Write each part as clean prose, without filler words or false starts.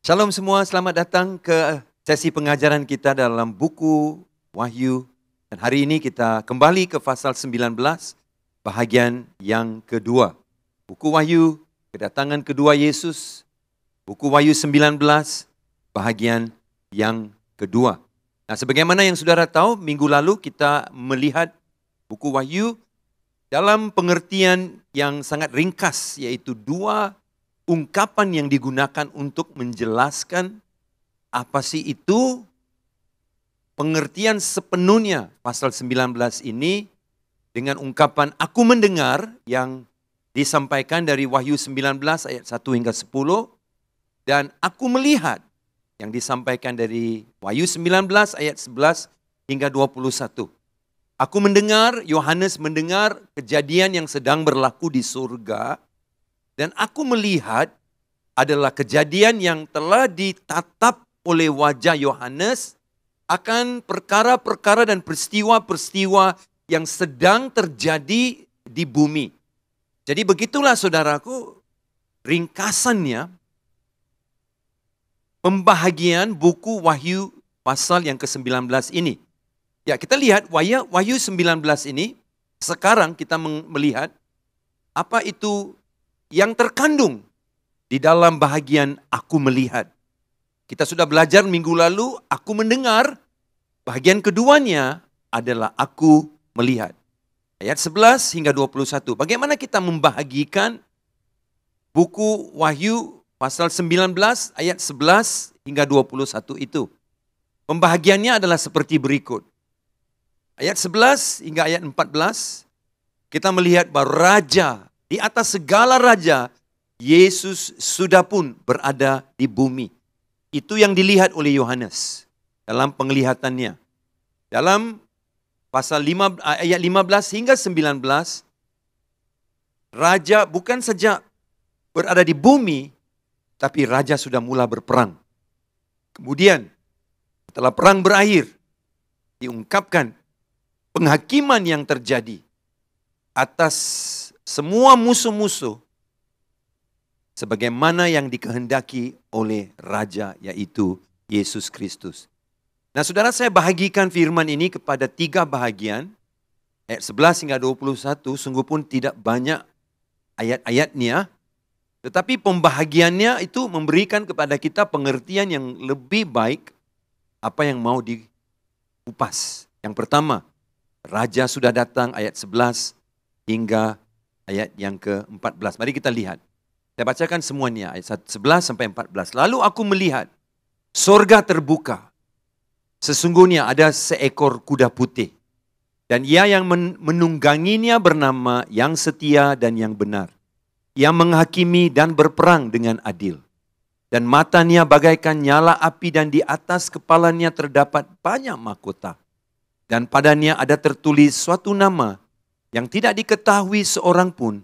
Shalom semua, selamat datang ke sesi pengajaran kita dalam buku Wahyu. Dan hari ini kita kembali ke pasal 19, bahagian yang kedua. Buku Wahyu, kedatangan kedua Yesus. Buku Wahyu 19, bahagian yang kedua. Nah, sebagaimana yang saudara tahu, minggu lalu kita melihat buku Wahyu dalam pengertian yang sangat ringkas, yaitu dua ungkapan yang digunakan untuk menjelaskan apa sih itu pengertian sepenuhnya pasal 19 ini dengan ungkapan aku mendengar yang disampaikan dari Wahyu 19 ayat 1 hingga 10 dan aku melihat yang disampaikan dari Wahyu 19 ayat 11 hingga 21. Aku mendengar, Yohanes mendengar kejadian yang sedang berlaku di surga. Dan aku melihat adalah kejadian yang telah ditatap oleh wajah Yohanes akan perkara-perkara dan peristiwa-peristiwa yang sedang terjadi di bumi. Jadi begitulah saudaraku ringkasannya pembahagian buku Wahyu pasal yang ke-19 ini. Ya, kita lihat Wahyu 19 ini sekarang kita melihat apa itu yang terkandung di dalam bahagian aku melihat. Kita sudah belajar minggu lalu, aku mendengar. Bahagian keduanya adalah aku melihat. Ayat 11 hingga 21. Bagaimana kita membahagikan buku Wahyu pasal 19 ayat 11 hingga 21 itu. Pembahagiannya adalah seperti berikut. Ayat 11 hingga ayat 14, kita melihat bahwa Raja di atas segala raja, Yesus sudah pun berada di bumi. Itu yang dilihat oleh Yohanes dalam penglihatannya. Dalam pasal 5, ayat 15 hingga 19, Raja bukan saja berada di bumi, tapi Raja sudah mula berperang. Kemudian, setelah perang berakhir, diungkapkan penghakiman yang terjadi atas semua musuh-musuh sebagaimana yang dikehendaki oleh Raja, yaitu Yesus Kristus. Nah, saudara, saya bahagikan firman ini kepada 3 bahagian. Ayat 11 hingga 21 sungguh pun tidak banyak ayat-ayatnya, tetapi pembahagiannya itu memberikan kepada kita pengertian yang lebih baik apa yang mau dikupas. Yang pertama, Raja sudah datang, ayat 11 hingga ayat yang ke-14. Mari kita lihat. Saya bacakan semuanya, ayat 11 sampai 14. Lalu aku melihat, sorga terbuka. Sesungguhnya ada seekor kuda putih. Dan ia yang menungganginya bernama yang setia dan yang benar. Ia menghakimi dan berperang dengan adil. Dan matanya bagaikan nyala api dan di atas kepalanya terdapat banyak mahkota. Dan padanya ada tertulis suatu nama yang tidak diketahui seorang pun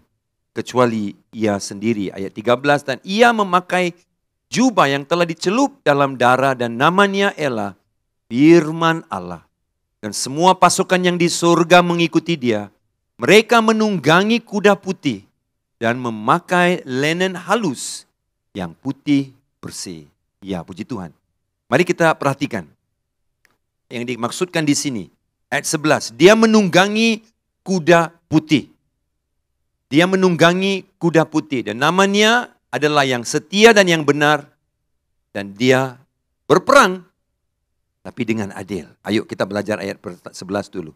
kecuali ia sendiri. Ayat 13, dan ia memakai jubah yang telah dicelup dalam darah dan namanya ialah Firman Allah. Dan semua pasukan yang di surga mengikuti dia. Mereka menunggangi kuda putih dan memakai linen halus yang putih bersih. Ya, puji Tuhan. Mari kita perhatikan yang dimaksudkan di sini. Ayat 11, dia menunggangi kuda putih. Dia menunggangi kuda putih dan namanya adalah yang setia dan yang benar. Dan dia berperang tapi dengan adil. Ayo kita belajar ayat 11 dulu.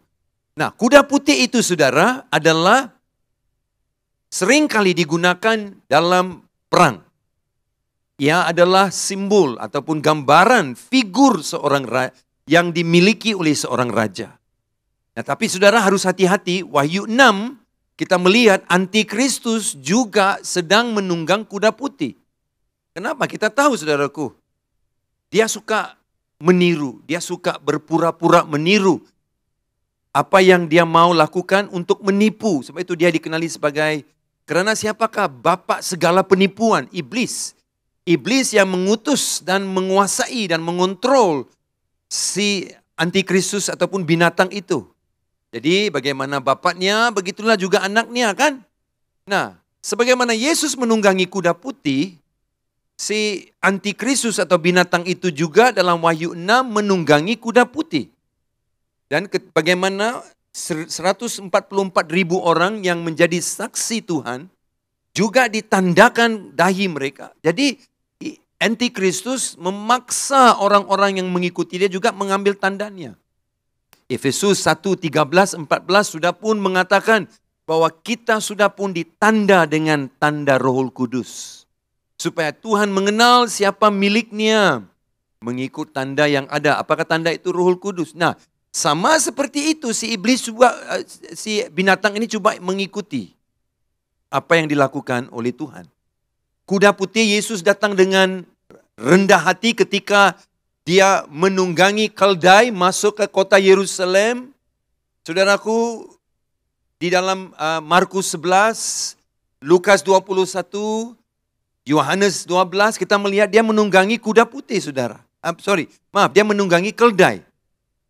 Nah, kuda putih itu saudara adalah sering kali digunakan dalam perang. Ia adalah simbol ataupun gambaran figur seorang yang dimiliki oleh seorang raja. Nah, tapi saudara harus hati-hati, Wahyu 6 kita melihat antikristus juga sedang menunggang kuda putih. Kenapa? Kita tahu saudaraku, dia suka meniru, dia suka berpura-pura meniru apa yang dia mau lakukan untuk menipu. Sebab itu dia dikenali sebagai, karena siapakah bapa segala penipuan? Iblis. Iblis yang mengutus dan menguasai dan mengontrol si antikristus ataupun binatang itu. Jadi bagaimana bapaknya, begitulah juga anaknya kan. Nah, sebagaimana Yesus menunggangi kuda putih, si antikristus atau binatang itu juga dalam Wahyu 6 menunggangi kuda putih. Dan bagaimana 144.000 orang yang menjadi saksi Tuhan juga ditandakan dahi mereka. Jadi antikristus memaksa orang-orang yang mengikuti dia juga mengambil tandanya. Efesus 1:13-14 sudah pun mengatakan bahwa kita sudah pun ditanda dengan tanda Roh Kudus. Supaya Tuhan mengenal siapa miliknya. Mengikut tanda yang ada. Apakah tanda itu Roh Kudus? Nah, sama seperti itu si iblis juga, si binatang ini coba mengikuti apa yang dilakukan oleh Tuhan. Kuda putih Yesus datang dengan rendah hati ketika dia menunggangi keldai masuk ke kota Yerusalem. Saudaraku, di dalam Markus 11, Lukas 21, Yohanes 12, kita melihat dia menunggangi kuda putih, saudara. Dia menunggangi keldai.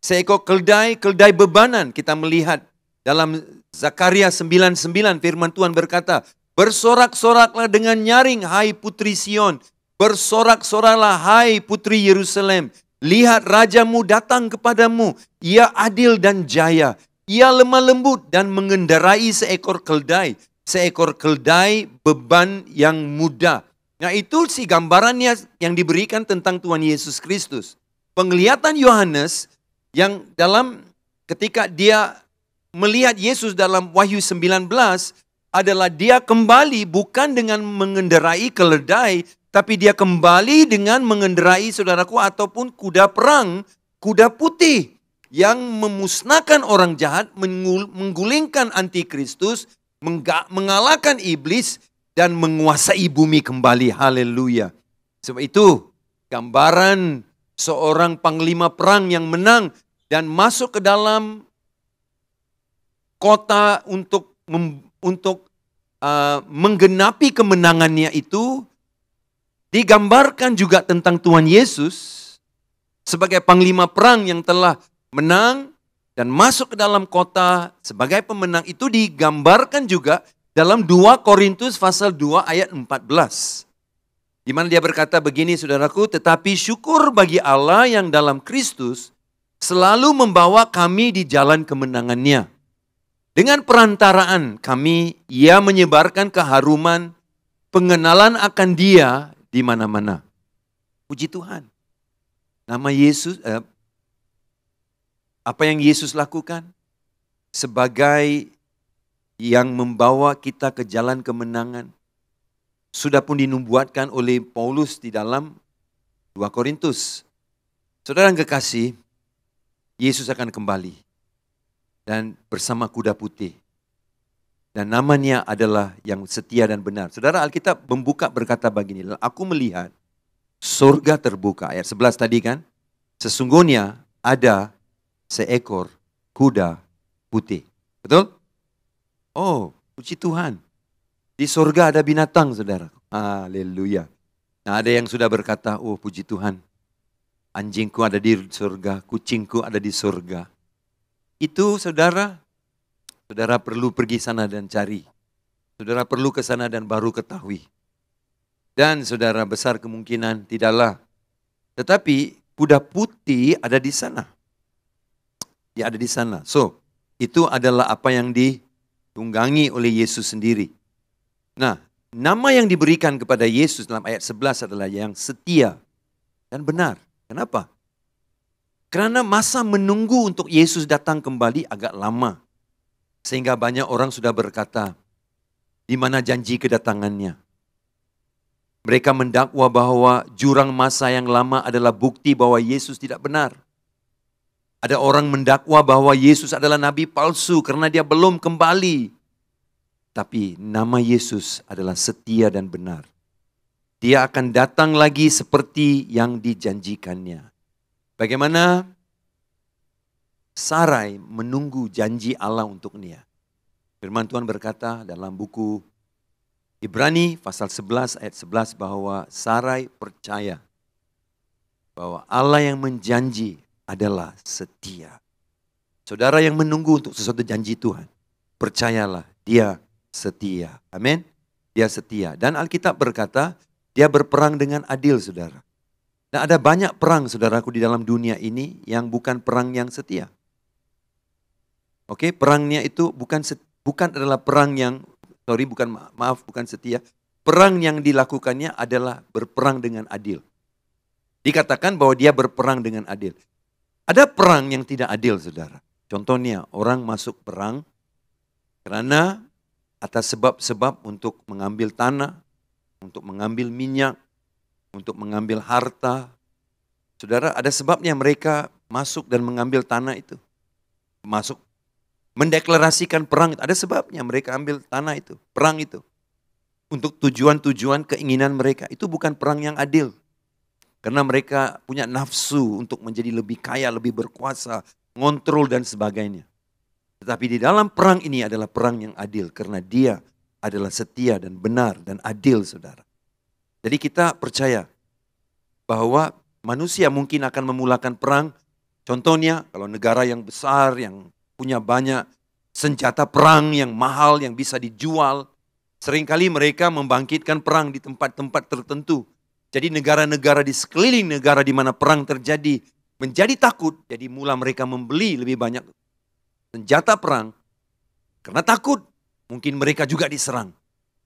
Seekor keldai bebanan. Kita melihat dalam Zakaria 9:9 firman Tuhan berkata, "Bersorak-soraklah dengan nyaring, hai putri Sion. Bersorak-soraklah, hai putri Yerusalem. Lihat rajamu datang kepadamu. Ia adil dan jaya. Ia lemah lembut dan mengendarai seekor keldai. Seekor keldai beban yang mudah." Nah, itu si gambarannya yang diberikan tentang Tuhan Yesus Kristus. Penglihatan Yohanes yang dalam ketika dia melihat Yesus dalam Wahyu 19 adalah dia kembali bukan dengan mengendarai keledai, tapi dia kembali dengan mengendarai, saudaraku, ataupun kuda perang, kuda putih yang memusnahkan orang jahat, menggulingkan antikristus, mengalahkan iblis, dan menguasai bumi kembali. Haleluya. Sebab itu gambaran seorang panglima perang yang menang dan masuk ke dalam kota untuk menggenapi kemenangannya itu, digambarkan juga tentang Tuhan Yesus sebagai panglima perang yang telah menang dan masuk ke dalam kota sebagai pemenang. Itu digambarkan juga dalam 2 Korintus pasal 2 ayat 14. Di mana dia berkata begini, saudaraku, "Tetapi syukur bagi Allah yang dalam Kristus selalu membawa kami di jalan kemenangannya. Dengan perantaraan kami, ia menyebarkan keharuman, pengenalan akan dia di mana-mana." Puji Tuhan. Nama Yesus, apa yang Yesus lakukan? Sebagai yang membawa kita ke jalan kemenangan. Sudah pun dinubuatkan oleh Paulus di dalam 2 Korintus. Saudara yang kekasih, Yesus akan kembali. Dan bersama kuda putih. Dan namanya adalah yang setia dan benar. Saudara, Alkitab membuka berkata begini, "Aku melihat surga terbuka." Ayat 11 tadi kan. "Sesungguhnya ada seekor kuda putih." Betul? Oh, puji Tuhan. Di surga ada binatang, saudara. Haleluya. Nah, ada yang sudah berkata, "Oh, puji Tuhan. Anjingku ada di surga, kucingku ada di surga." Itu saudara perlu pergi sana dan cari. Saudara perlu ke sana dan baru ketahui. Dan saudara, besar kemungkinan tidaklah. Tetapi kuda putih ada di sana. Dia ada di sana. So, itu adalah apa yang ditunggangi oleh Yesus sendiri. Nah, nama yang diberikan kepada Yesus dalam ayat 11 adalah yang setia dan benar. Kenapa? Karena masa menunggu untuk Yesus datang kembali agak lama. Sehingga banyak orang sudah berkata, di mana janji kedatangannya? Mereka mendakwa bahwa jurang masa yang lama adalah bukti bahwa Yesus tidak benar. Ada orang mendakwa bahwa Yesus adalah nabi palsu karena dia belum kembali. Tapi nama Yesus adalah setia dan benar. Dia akan datang lagi seperti yang dijanjikannya. Bagaimana Sarai menunggu janji Allah untuk dia. Firman Tuhan berkata dalam buku Ibrani pasal 11 ayat 11 bahwa Sarai percaya bahwa Allah yang menjanji adalah setia. Saudara yang menunggu untuk sesuatu janji Tuhan, percayalah dia setia. Amin. Dia setia. Dan Alkitab berkata Dia berperang dengan adil, saudara. Nah, ada banyak perang, saudaraku, di dalam dunia ini yang bukan perang yang setia. Oke, perangnya itu bukan adalah perang yang, bukan setia. Perang yang dilakukannya adalah berperang dengan adil. Dikatakan bahwa dia berperang dengan adil. Ada perang yang tidak adil, saudara. Contohnya, orang masuk perang karena atas sebab-sebab untuk mengambil tanah, untuk mengambil minyak, untuk mengambil harta. Saudara, ada sebabnya mereka masuk dan mengambil tanah itu. Masuk, mendeklarasikan perang, ada sebabnya mereka ambil tanah itu, perang itu. Untuk tujuan-tujuan keinginan mereka, itu bukan perang yang adil. Karena mereka punya nafsu untuk menjadi lebih kaya, lebih berkuasa, ngontrol dan sebagainya. Tetapi di dalam perang ini adalah perang yang adil. Karena dia adalah setia dan benar dan adil, saudara. Jadi kita percaya bahwa manusia mungkin akan memulakan perang. Contohnya kalau negara yang besar, yang punya banyak senjata perang yang mahal, yang bisa dijual. Seringkali mereka membangkitkan perang di tempat-tempat tertentu. Jadi negara-negara di sekeliling negara di mana perang terjadi menjadi takut. Jadi mula mereka membeli lebih banyak senjata perang. Karena takut mungkin mereka juga diserang.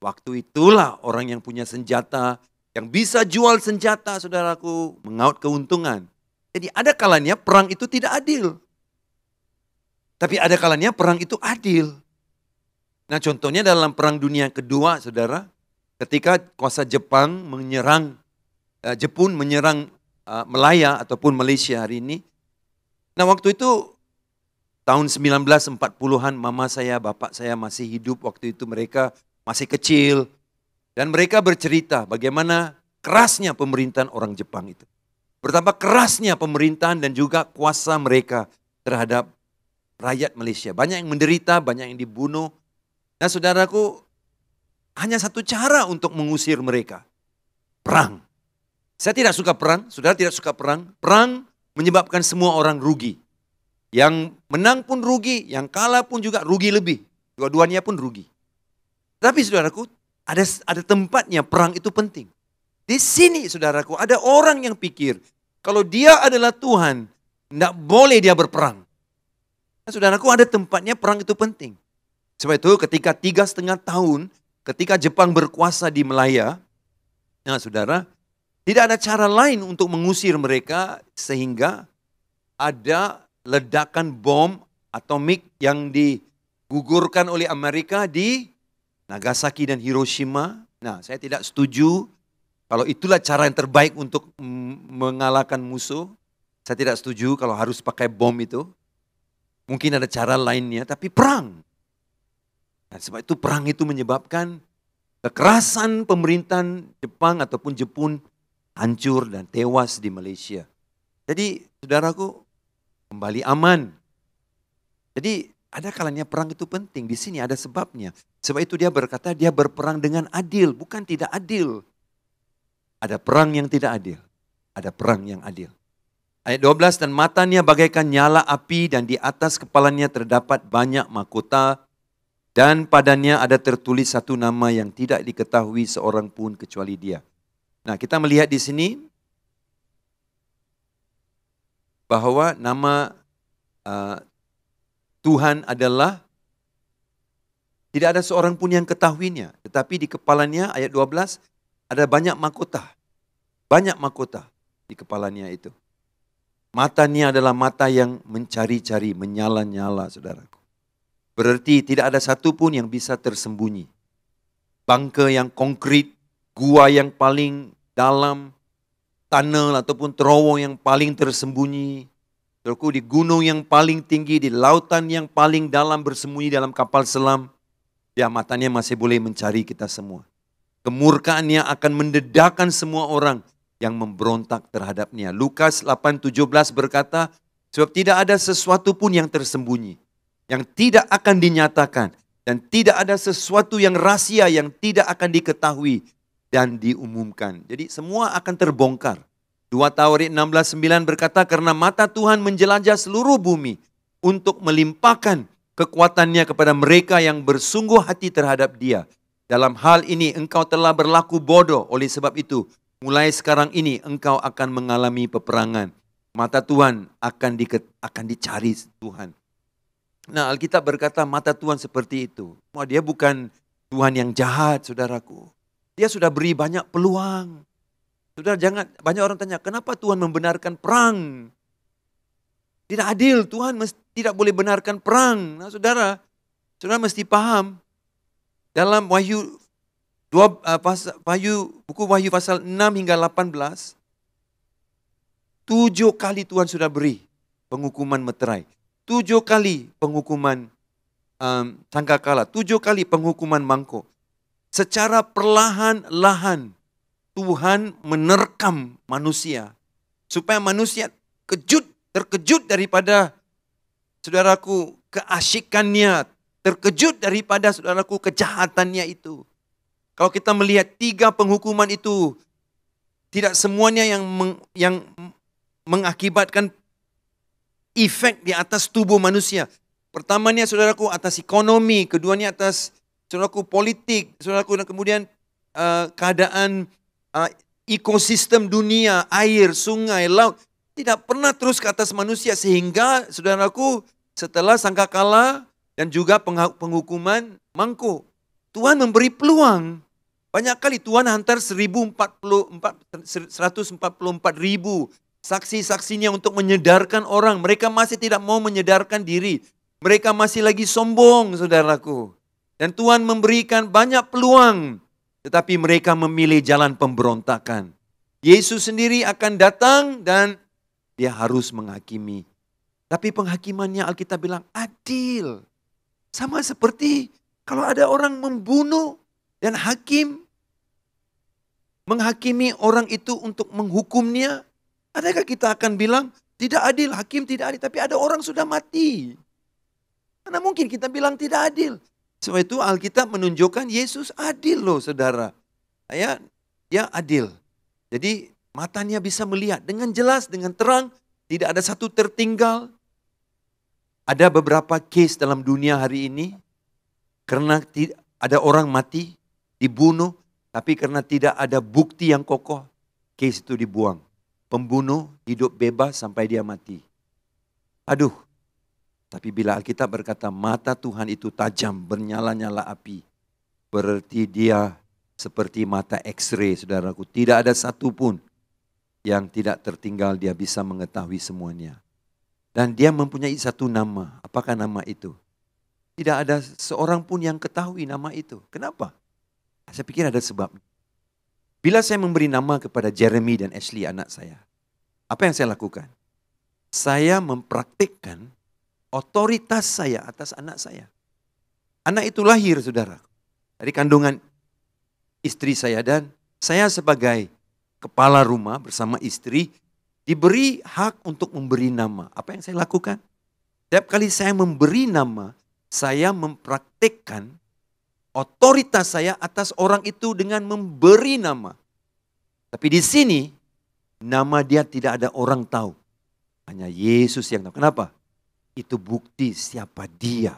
Waktu itulah orang yang punya senjata, yang bisa jual senjata, saudaraku, mengaut keuntungan. Jadi ada kalanya perang itu tidak adil. Tapi ada kalanya perang itu adil. Nah, contohnya dalam Perang Dunia Kedua, saudara, ketika kuasa Jepang menyerang Malaya ataupun Malaysia hari ini. Nah, waktu itu tahun 1940-an mama saya, bapak saya masih hidup waktu itu, mereka masih kecil. Dan mereka bercerita bagaimana kerasnya pemerintahan orang Jepang itu. Betapa kerasnya pemerintahan dan juga kuasa mereka terhadap rakyat Malaysia. Banyak yang menderita, banyak yang dibunuh. Nah, saudaraku, hanya satu cara untuk mengusir mereka. Perang. Saya tidak suka perang, saudara tidak suka perang. Perang menyebabkan semua orang rugi. Yang menang pun rugi, yang kalah pun juga rugi lebih. Dua-duanya pun rugi. Tapi saudaraku, ada tempatnya perang itu penting. Di sini saudaraku, ada orang yang pikir kalau dia adalah Tuhan, tidak boleh dia berperang. Nah, saudaraku, ada tempatnya perang itu penting. Sebab itu ketika 3,5 tahun, ketika Jepang berkuasa di Malaya, nah saudara, tidak ada cara lain untuk mengusir mereka sehingga ada ledakan bom atomik yang digugurkan oleh Amerika di Nagasaki dan Hiroshima. Nah, saya tidak setuju kalau itulah cara yang terbaik untuk mengalahkan musuh. Saya tidak setuju kalau harus pakai bom itu. Mungkin ada cara lainnya, tapi perang. Nah, sebab itu perang itu menyebabkan kekerasan pemerintahan Jepang ataupun Jepun hancur dan tewas di Malaysia. Jadi saudaraku, kembali aman. Jadi ada kalanya perang itu penting. Di sini ada sebabnya. Sebab itu dia berkata dia berperang dengan adil, bukan tidak adil. Ada perang yang tidak adil. Ada perang yang adil. Ayat 12, dan matanya bagaikan nyala api dan di atas kepalanya terdapat banyak mahkota. Dan padanya ada tertulis satu nama yang tidak diketahui seorang pun kecuali dia. Nah, kita melihat di sini bahwa nama Tuhan adalah tidak ada seorang pun yang ketahuinya. Tetapi di kepalanya, ayat 12, ada banyak mahkota. Banyak mahkota di kepalanya itu. Matanya adalah mata yang mencari-cari, menyala-nyala, saudaraku. Berarti tidak ada satu pun yang bisa tersembunyi. Bangka yang konkret, gua yang paling dalam, tunnel ataupun terowong yang paling tersembunyi. Saudaraku, di gunung yang paling tinggi, di lautan yang paling dalam bersembunyi dalam kapal selam. Ya, matanya masih boleh mencari kita semua. Kemurkaannya akan mendedahkan semua orang yang memberontak terhadapnya. Lukas 8:17 berkata, sebab tidak ada sesuatu pun yang tersembunyi, yang tidak akan dinyatakan, dan tidak ada sesuatu yang rahasia yang tidak akan diketahui dan diumumkan. Jadi semua akan terbongkar. 2 Tawarik 16:9 berkata, karena mata Tuhan menjelajah seluruh bumi untuk melimpahkan kekuatannya kepada mereka yang bersungguh hati terhadap Dia. Dalam hal ini engkau telah berlaku bodoh, oleh sebab itu mulai sekarang ini engkau akan mengalami peperangan. Mata Tuhan akan dicari Tuhan. Nah, Alkitab berkata mata Tuhan seperti itu. Dia bukan Tuhan yang jahat, saudaraku. Dia sudah beri banyak peluang. Saudara, banyak orang tanya, kenapa Tuhan membenarkan perang? Tidak adil, Tuhan tidak boleh benarkan perang. Nah, saudara mesti paham. Dalam buku Wahyu pasal 6 hingga 18, 7 kali Tuhan sudah beri penghukuman meterai. 7 kali penghukuman sangkakala. 7 kali penghukuman mangkuk. Secara perlahan-lahan Tuhan menerkam manusia. Supaya manusia terkejut daripada, saudaraku, keasyikannya. Terkejut daripada, saudaraku, kejahatannya itu. Kalau kita melihat 3 penghukuman itu, tidak semuanya yang mengakibatkan efek di atas tubuh manusia. Pertamanya, saudaraku, atas ekonomi. Keduanya atas, saudaraku, politik. Saudaraku, dan kemudian keadaan ekosistem dunia, air, sungai, laut. Tidak pernah terus ke atas manusia. Sehingga, saudaraku, setelah sangkakala dan juga penghukuman mangkuk, Tuhan memberi peluang. Banyak kali Tuhan hantar 144.000 saksi-saksinya untuk menyedarkan orang. Mereka masih tidak mau menyedarkan diri. Mereka masih lagi sombong, saudaraku. Dan Tuhan memberikan banyak peluang. Tetapi mereka memilih jalan pemberontakan. Yesus sendiri akan datang dan dia harus menghakimi. Tapi penghakimannya Alkitab bilang adil. Sama seperti kalau ada orang membunuh dan hakim menghakimi orang itu untuk menghukumnya. Adakah kita akan bilang tidak adil, hakim tidak adil. Tapi ada orang sudah mati. Mana mungkin kita bilang tidak adil. Sebab itu Alkitab menunjukkan Yesus adil loh, saudara. Dia adil. Jadi matanya bisa melihat dengan jelas, dengan terang. Tidak ada satu tertinggal. Ada beberapa case dalam dunia hari ini. Karena ada orang mati, dibunuh. Tapi karena tidak ada bukti yang kokoh, case itu dibuang. Pembunuh hidup bebas sampai dia mati. Aduh. Tapi bila Alkitab berkata mata Tuhan itu tajam, bernyala-nyala api. Berarti dia seperti mata X-ray, saudaraku. Tidak ada satupun yang tidak tertinggal, dia bisa mengetahui semuanya. Dan dia mempunyai satu nama. Apakah nama itu? Tidak ada seorang pun yang ketahui nama itu. Kenapa? Saya pikir ada sebab. Bila saya memberi nama kepada Jeremy dan Ashley, anak saya, apa yang saya lakukan? Saya mempraktikkan otoritas saya atas anak saya. Anak itu lahir, saudara, dari kandungan istri saya, dan saya sebagai kepala rumah bersama istri diberi hak untuk memberi nama. Apa yang saya lakukan? Setiap kali saya memberi nama, saya mempraktikkan otoritas saya atas orang itu dengan memberi nama. Tapi di sini, nama dia tidak ada orang tahu. Hanya Yesus yang tahu. Kenapa? Itu bukti siapa dia.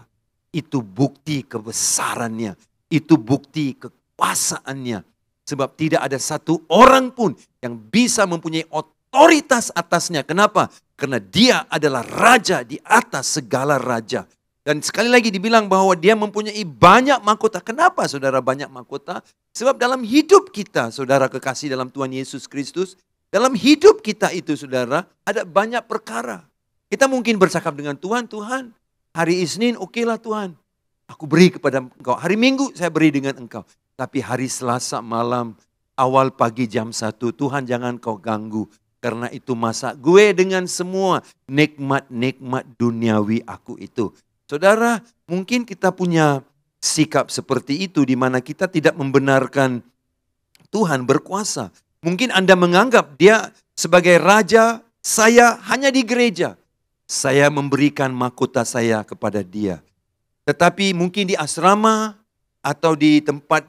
Itu bukti kebesarannya. Itu bukti kekuasaannya. Sebab tidak ada satu orang pun yang bisa mempunyai otoritas atasnya. Kenapa? Karena dia adalah raja di atas segala raja. Dan sekali lagi dibilang bahwa dia mempunyai banyak mahkota. Kenapa saudara banyak mahkota? Sebab dalam hidup kita, saudara kekasih dalam Tuhan Yesus Kristus, dalam hidup kita itu saudara, ada banyak perkara. Kita mungkin bercakap dengan Tuhan, Tuhan, hari Isnin okelah Tuhan, aku beri kepada engkau. Hari Minggu saya beri dengan engkau. Tapi hari Selasa malam, awal pagi jam 1, Tuhan jangan kau ganggu. Karena itu masa gue dengan semua nikmat-nikmat duniawi aku itu. Saudara, mungkin kita punya sikap seperti itu di mana kita tidak membenarkan Tuhan berkuasa. Mungkin Anda menganggap dia sebagai raja, saya hanya di gereja. Saya memberikan mahkota saya kepada dia. Tetapi mungkin di asrama atau di tempat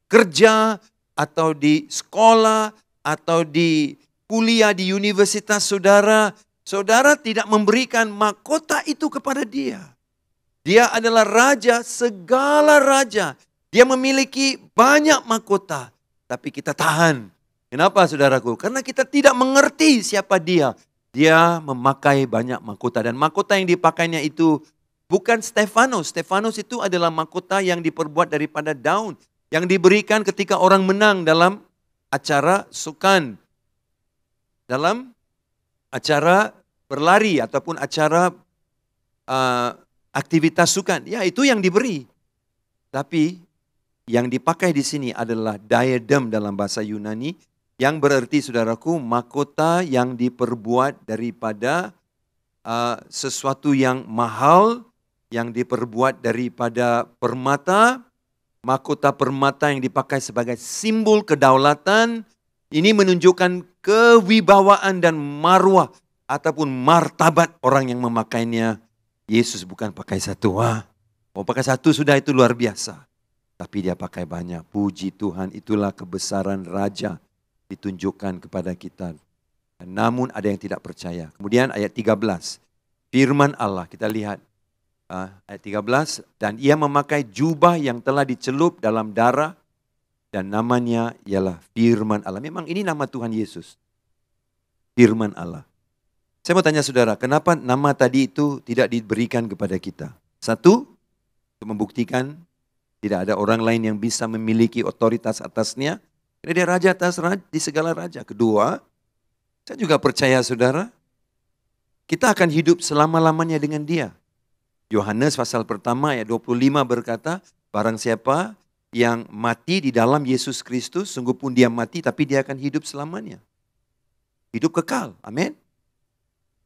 kerja atau di sekolah atau di kuliah di universitas saudara, saudara tidak memberikan mahkota itu kepada dia. Dia adalah raja segala raja. Dia memiliki banyak mahkota, tapi kita tahan. Kenapa saudaraku? Karena kita tidak mengerti siapa dia. Dia memakai banyak mahkota dan mahkota yang dipakainya itu bukan Stefanus. Stefanus itu adalah mahkota yang diperbuat daripada daun. Yang diberikan ketika orang menang dalam acara sukan. Dalam acara berlari ataupun acara aktivitas sukan. Ya, itu yang diberi. Tapi yang dipakai di sini adalah diadem dalam bahasa Yunani, yang berarti saudaraku mahkota yang diperbuat daripada sesuatu yang mahal, yang diperbuat daripada permata, mahkota permata yang dipakai sebagai simbol kedaulatan. Ini menunjukkan kewibawaan dan marwah ataupun martabat orang yang memakainya. Yesus bukan pakai satu. Mau pakai satu sudah itu luar biasa. Tapi dia pakai banyak. Puji Tuhan, itulah kebesaran Raja ditunjukkan kepada kita. Namun ada yang tidak percaya. Kemudian ayat 13. Firman Allah, kita lihat. Ayat 13. Dan ia memakai jubah yang telah dicelup dalam darah. Dan namanya ialah Firman Allah. Memang ini nama Tuhan Yesus. Firman Allah. Saya mau tanya saudara, kenapa nama tadi itu tidak diberikan kepada kita? Satu, untuk membuktikan tidak ada orang lain yang bisa memiliki otoritas atasnya. Karena dia raja atas di segala raja. Kedua, saya juga percaya saudara, kita akan hidup selama-lamanya dengan dia. Yohanes pasal pertama ayat 25 berkata, barang siapa yang mati di dalam Yesus Kristus, sungguh pun dia mati tapi dia akan hidup selamanya. Hidup kekal, amin.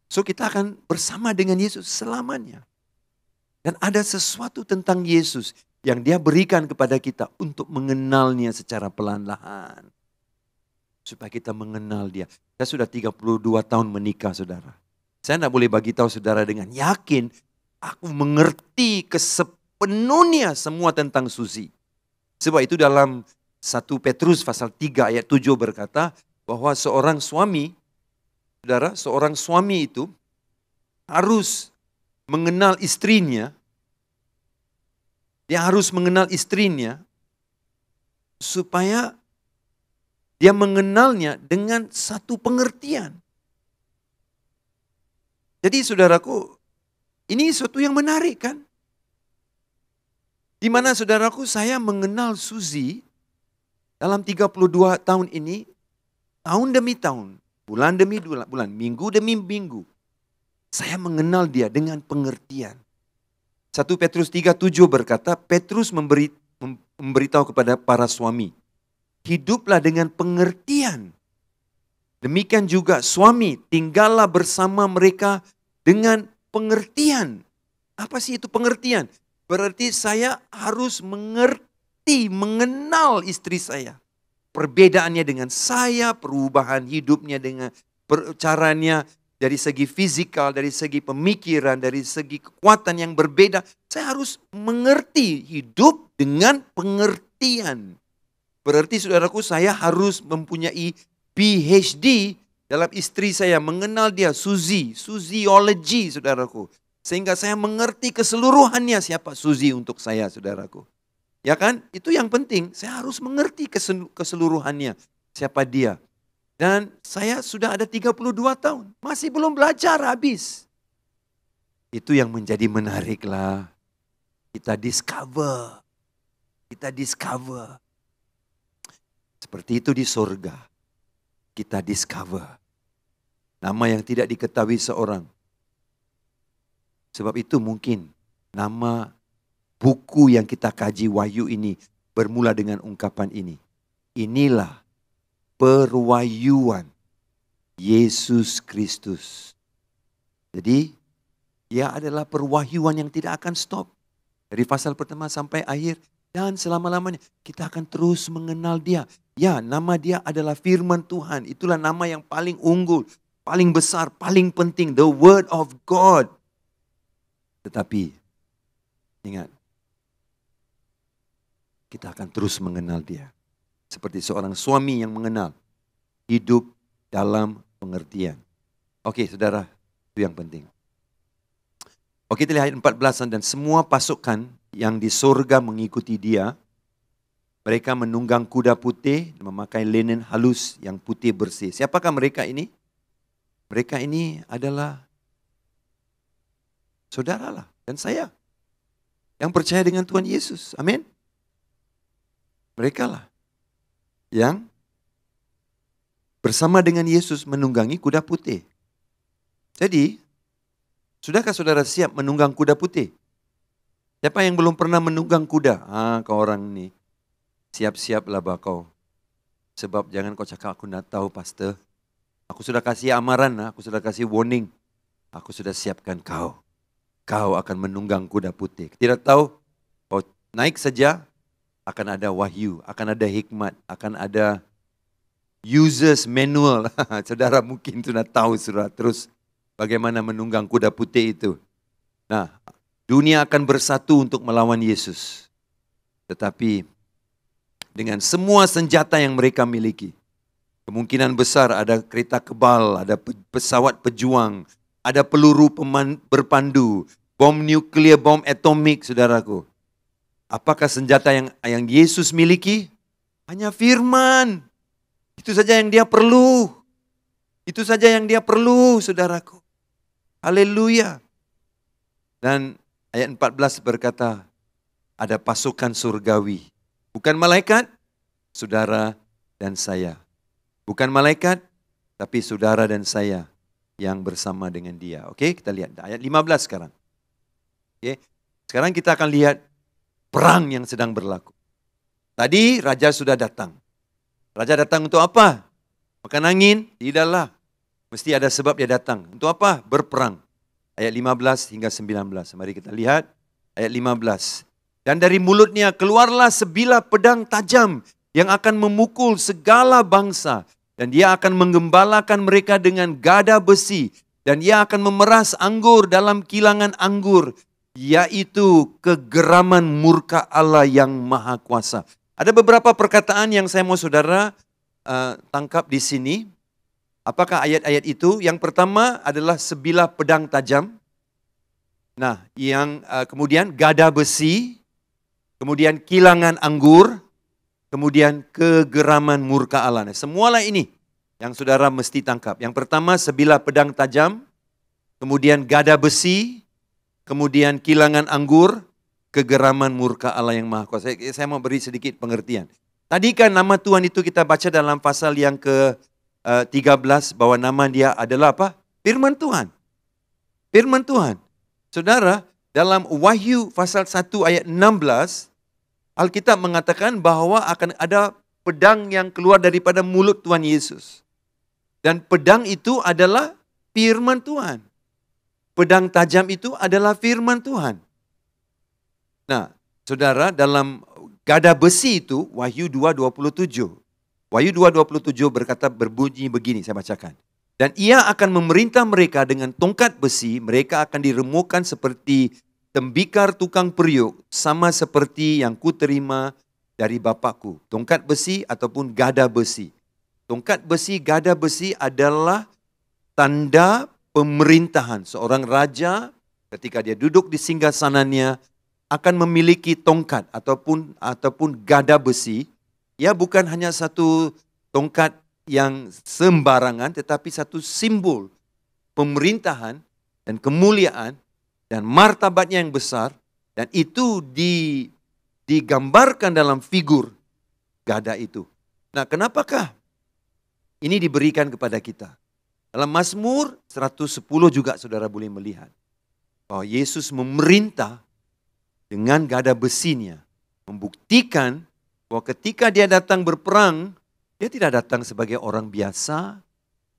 So kita akan bersama dengan Yesus selamanya. Dan ada sesuatu tentang Yesus yang dia berikan kepada kita untuk mengenalnya secara perlahan-lahan. Supaya kita mengenal dia. Saya sudah 32 tahun menikah saudara. Saya tidak boleh bagi tahu saudara dengan yakin aku mengerti sepenuhnya semua tentang Suzy. Sebab itu dalam 1 Petrus pasal 3 ayat 7 berkata bahwa seorang suami, saudara, seorang suami itu harus mengenal istrinya. Dia harus mengenal istrinya supaya dia mengenalnya dengan satu pengertian. Jadi saudaraku, ini sesuatu yang menarik kan? Di mana saudaraku saya mengenal Suzy dalam 32 tahun ini, tahun demi tahun, bulan demi bulan, minggu demi minggu. Saya mengenal dia dengan pengertian. 1 Petrus 3:7 berkata, Petrus memberitahu kepada para suami, hiduplah dengan pengertian. Demikian juga suami, tinggallah bersama mereka dengan pengertian. Apa sih itu pengertian? Berarti saya harus mengerti, mengenal istri saya. Perbedaannya dengan saya, perubahan hidupnya dengan caranya, dari segi fisikal, dari segi pemikiran, dari segi kekuatan yang berbeda. Saya harus mengerti, hidup dengan pengertian. Berarti saudaraku saya harus mempunyai PhD dalam istri saya. Mengenal dia, Suzyology saudaraku. Sehingga saya mengerti keseluruhannya siapa Suzy untuk saya saudaraku. Ya kan? Itu yang penting. Saya harus mengerti keseluruhannya siapa dia. Dan saya sudah ada 32 tahun. Masih belum belajar habis. Itu yang menjadi menarik lah. Kita discover. Seperti itu di surga. Kita discover. Nama yang tidak diketahui seorang. Sebab itu mungkin nama buku yang kita kaji Wahyu ini bermula dengan ungkapan ini. Inilah perwahyuan Yesus Kristus. Jadi, dia adalah perwahyuan yang tidak akan stop. Dari pasal pertama sampai akhir dan selama-lamanya kita akan terus mengenal dia. Ya, nama dia adalah firman Tuhan. Itulah nama yang paling unggul, paling besar, paling penting. The Word of God. Tetapi, ingat, kita akan terus mengenal dia. Seperti seorang suami yang mengenal, hidup dalam pengertian. Oke saudara, itu yang penting. Oke, kita lihat ayat 14, dan semua pasukan yang di surga mengikuti dia. Mereka menunggang kuda putih, memakai linen halus yang putih bersih. Siapakah mereka ini? Mereka ini adalah saudara lah dan saya yang percaya dengan Tuhan Yesus. Amin. Mereka lah yang bersama dengan Yesus menunggangi kuda putih. Jadi, sudahkah saudara siap menunggang kuda putih? Siapa yang belum pernah menunggang kuda? Kau orang ini. Siap-siaplah kau. Sebab jangan kau cakap aku nak tahu pastor. Aku sudah kasih amaran, aku sudah kasih warning. Aku sudah siapkan kau. Kau akan menunggang kuda putih. Tidak tahu, kau naik saja, akan ada wahyu, akan ada hikmat, akan ada users manual. Saudara mungkin sudah tahu sudah terus bagaimana menunggang kuda putih itu. Nah, dunia akan bersatu untuk melawan Yesus. Tetapi dengan semua senjata yang mereka miliki, kemungkinan besar ada kereta kebal, ada pesawat pejuang, ada peluru berpandu, bom nuklear, bom atomik, saudaraku. Apakah senjata yang Yesus miliki? Hanya firman. Itu saja yang dia perlu. Itu saja yang dia perlu, saudaraku. Haleluya. Dan ayat 14 berkata, ada pasukan surgawi. Bukan malaikat, saudara dan saya. Bukan malaikat, tapi saudara dan saya yang bersama dengan dia. Oke, kita lihat ayat 15 sekarang. Oke, sekarang kita akan lihat perang yang sedang berlaku. Tadi raja sudah datang. Raja datang untuk apa? Makan angin? Tidaklah. Mesti ada sebab dia datang. Untuk apa? Berperang. Ayat 15 hingga 19. Mari kita lihat ayat 15. Dan dari mulutnya keluarlah sebilah pedang tajam yang akan memukul segala bangsa. Dan dia akan menggembalakan mereka dengan gada besi. Dan ia akan memeras anggur dalam kilangan anggur. Yaitu kegeraman murka Allah yang maha kuasa. Ada beberapa perkataan yang saya mau saudara tangkap di sini. Apakah ayat-ayat itu? Yang pertama adalah sebilah pedang tajam. Nah, yang kemudian gada besi. Kemudian kilangan anggur. Kemudian kegeraman murka Allah. Nah, semualah ini yang saudara mesti tangkap. Yang pertama sebilah pedang tajam. Kemudian gada besi. Kemudian kilangan anggur. Kegeraman murka Allah yang maha kuasa. Saya mau beri sedikit pengertian. Tadi kan nama Tuhan itu kita baca dalam pasal yang ke-13 bahwa nama dia adalah apa? Firman Tuhan. Firman Tuhan. Saudara, dalam Wahyu pasal 1 ayat 16, Alkitab mengatakan bahwa akan ada pedang yang keluar daripada mulut Tuhan Yesus. Dan pedang itu adalah firman Tuhan. Pedang tajam itu adalah firman Tuhan. Nah, saudara, dalam gada besi itu, Wahyu 2:27. Wahyu 2:27 berkata berbunyi begini, saya bacakan. Dan ia akan memerintah mereka dengan tongkat besi, mereka akan diremukkan seperti tembikar tukang periuk, sama seperti yang kuterima dari Bapakku. Tongkat besi ataupun gada besi. Tongkat besi, gada besi adalah tanda pemerintahan. Seorang raja ketika dia duduk di singgasananya akan memiliki tongkat ataupun gada besi. Ya, bukan hanya satu tongkat yang sembarangan, tetapi satu simbol pemerintahan dan kemuliaan dan martabatnya yang besar. Dan itu digambarkan dalam figur gada itu. Nah, kenapakah ini diberikan kepada kita? Dalam Mazmur 110 juga saudara boleh melihat bahwa Yesus memerintah dengan gada besinya, membuktikan bahwa ketika dia datang berperang, dia tidak datang sebagai orang biasa,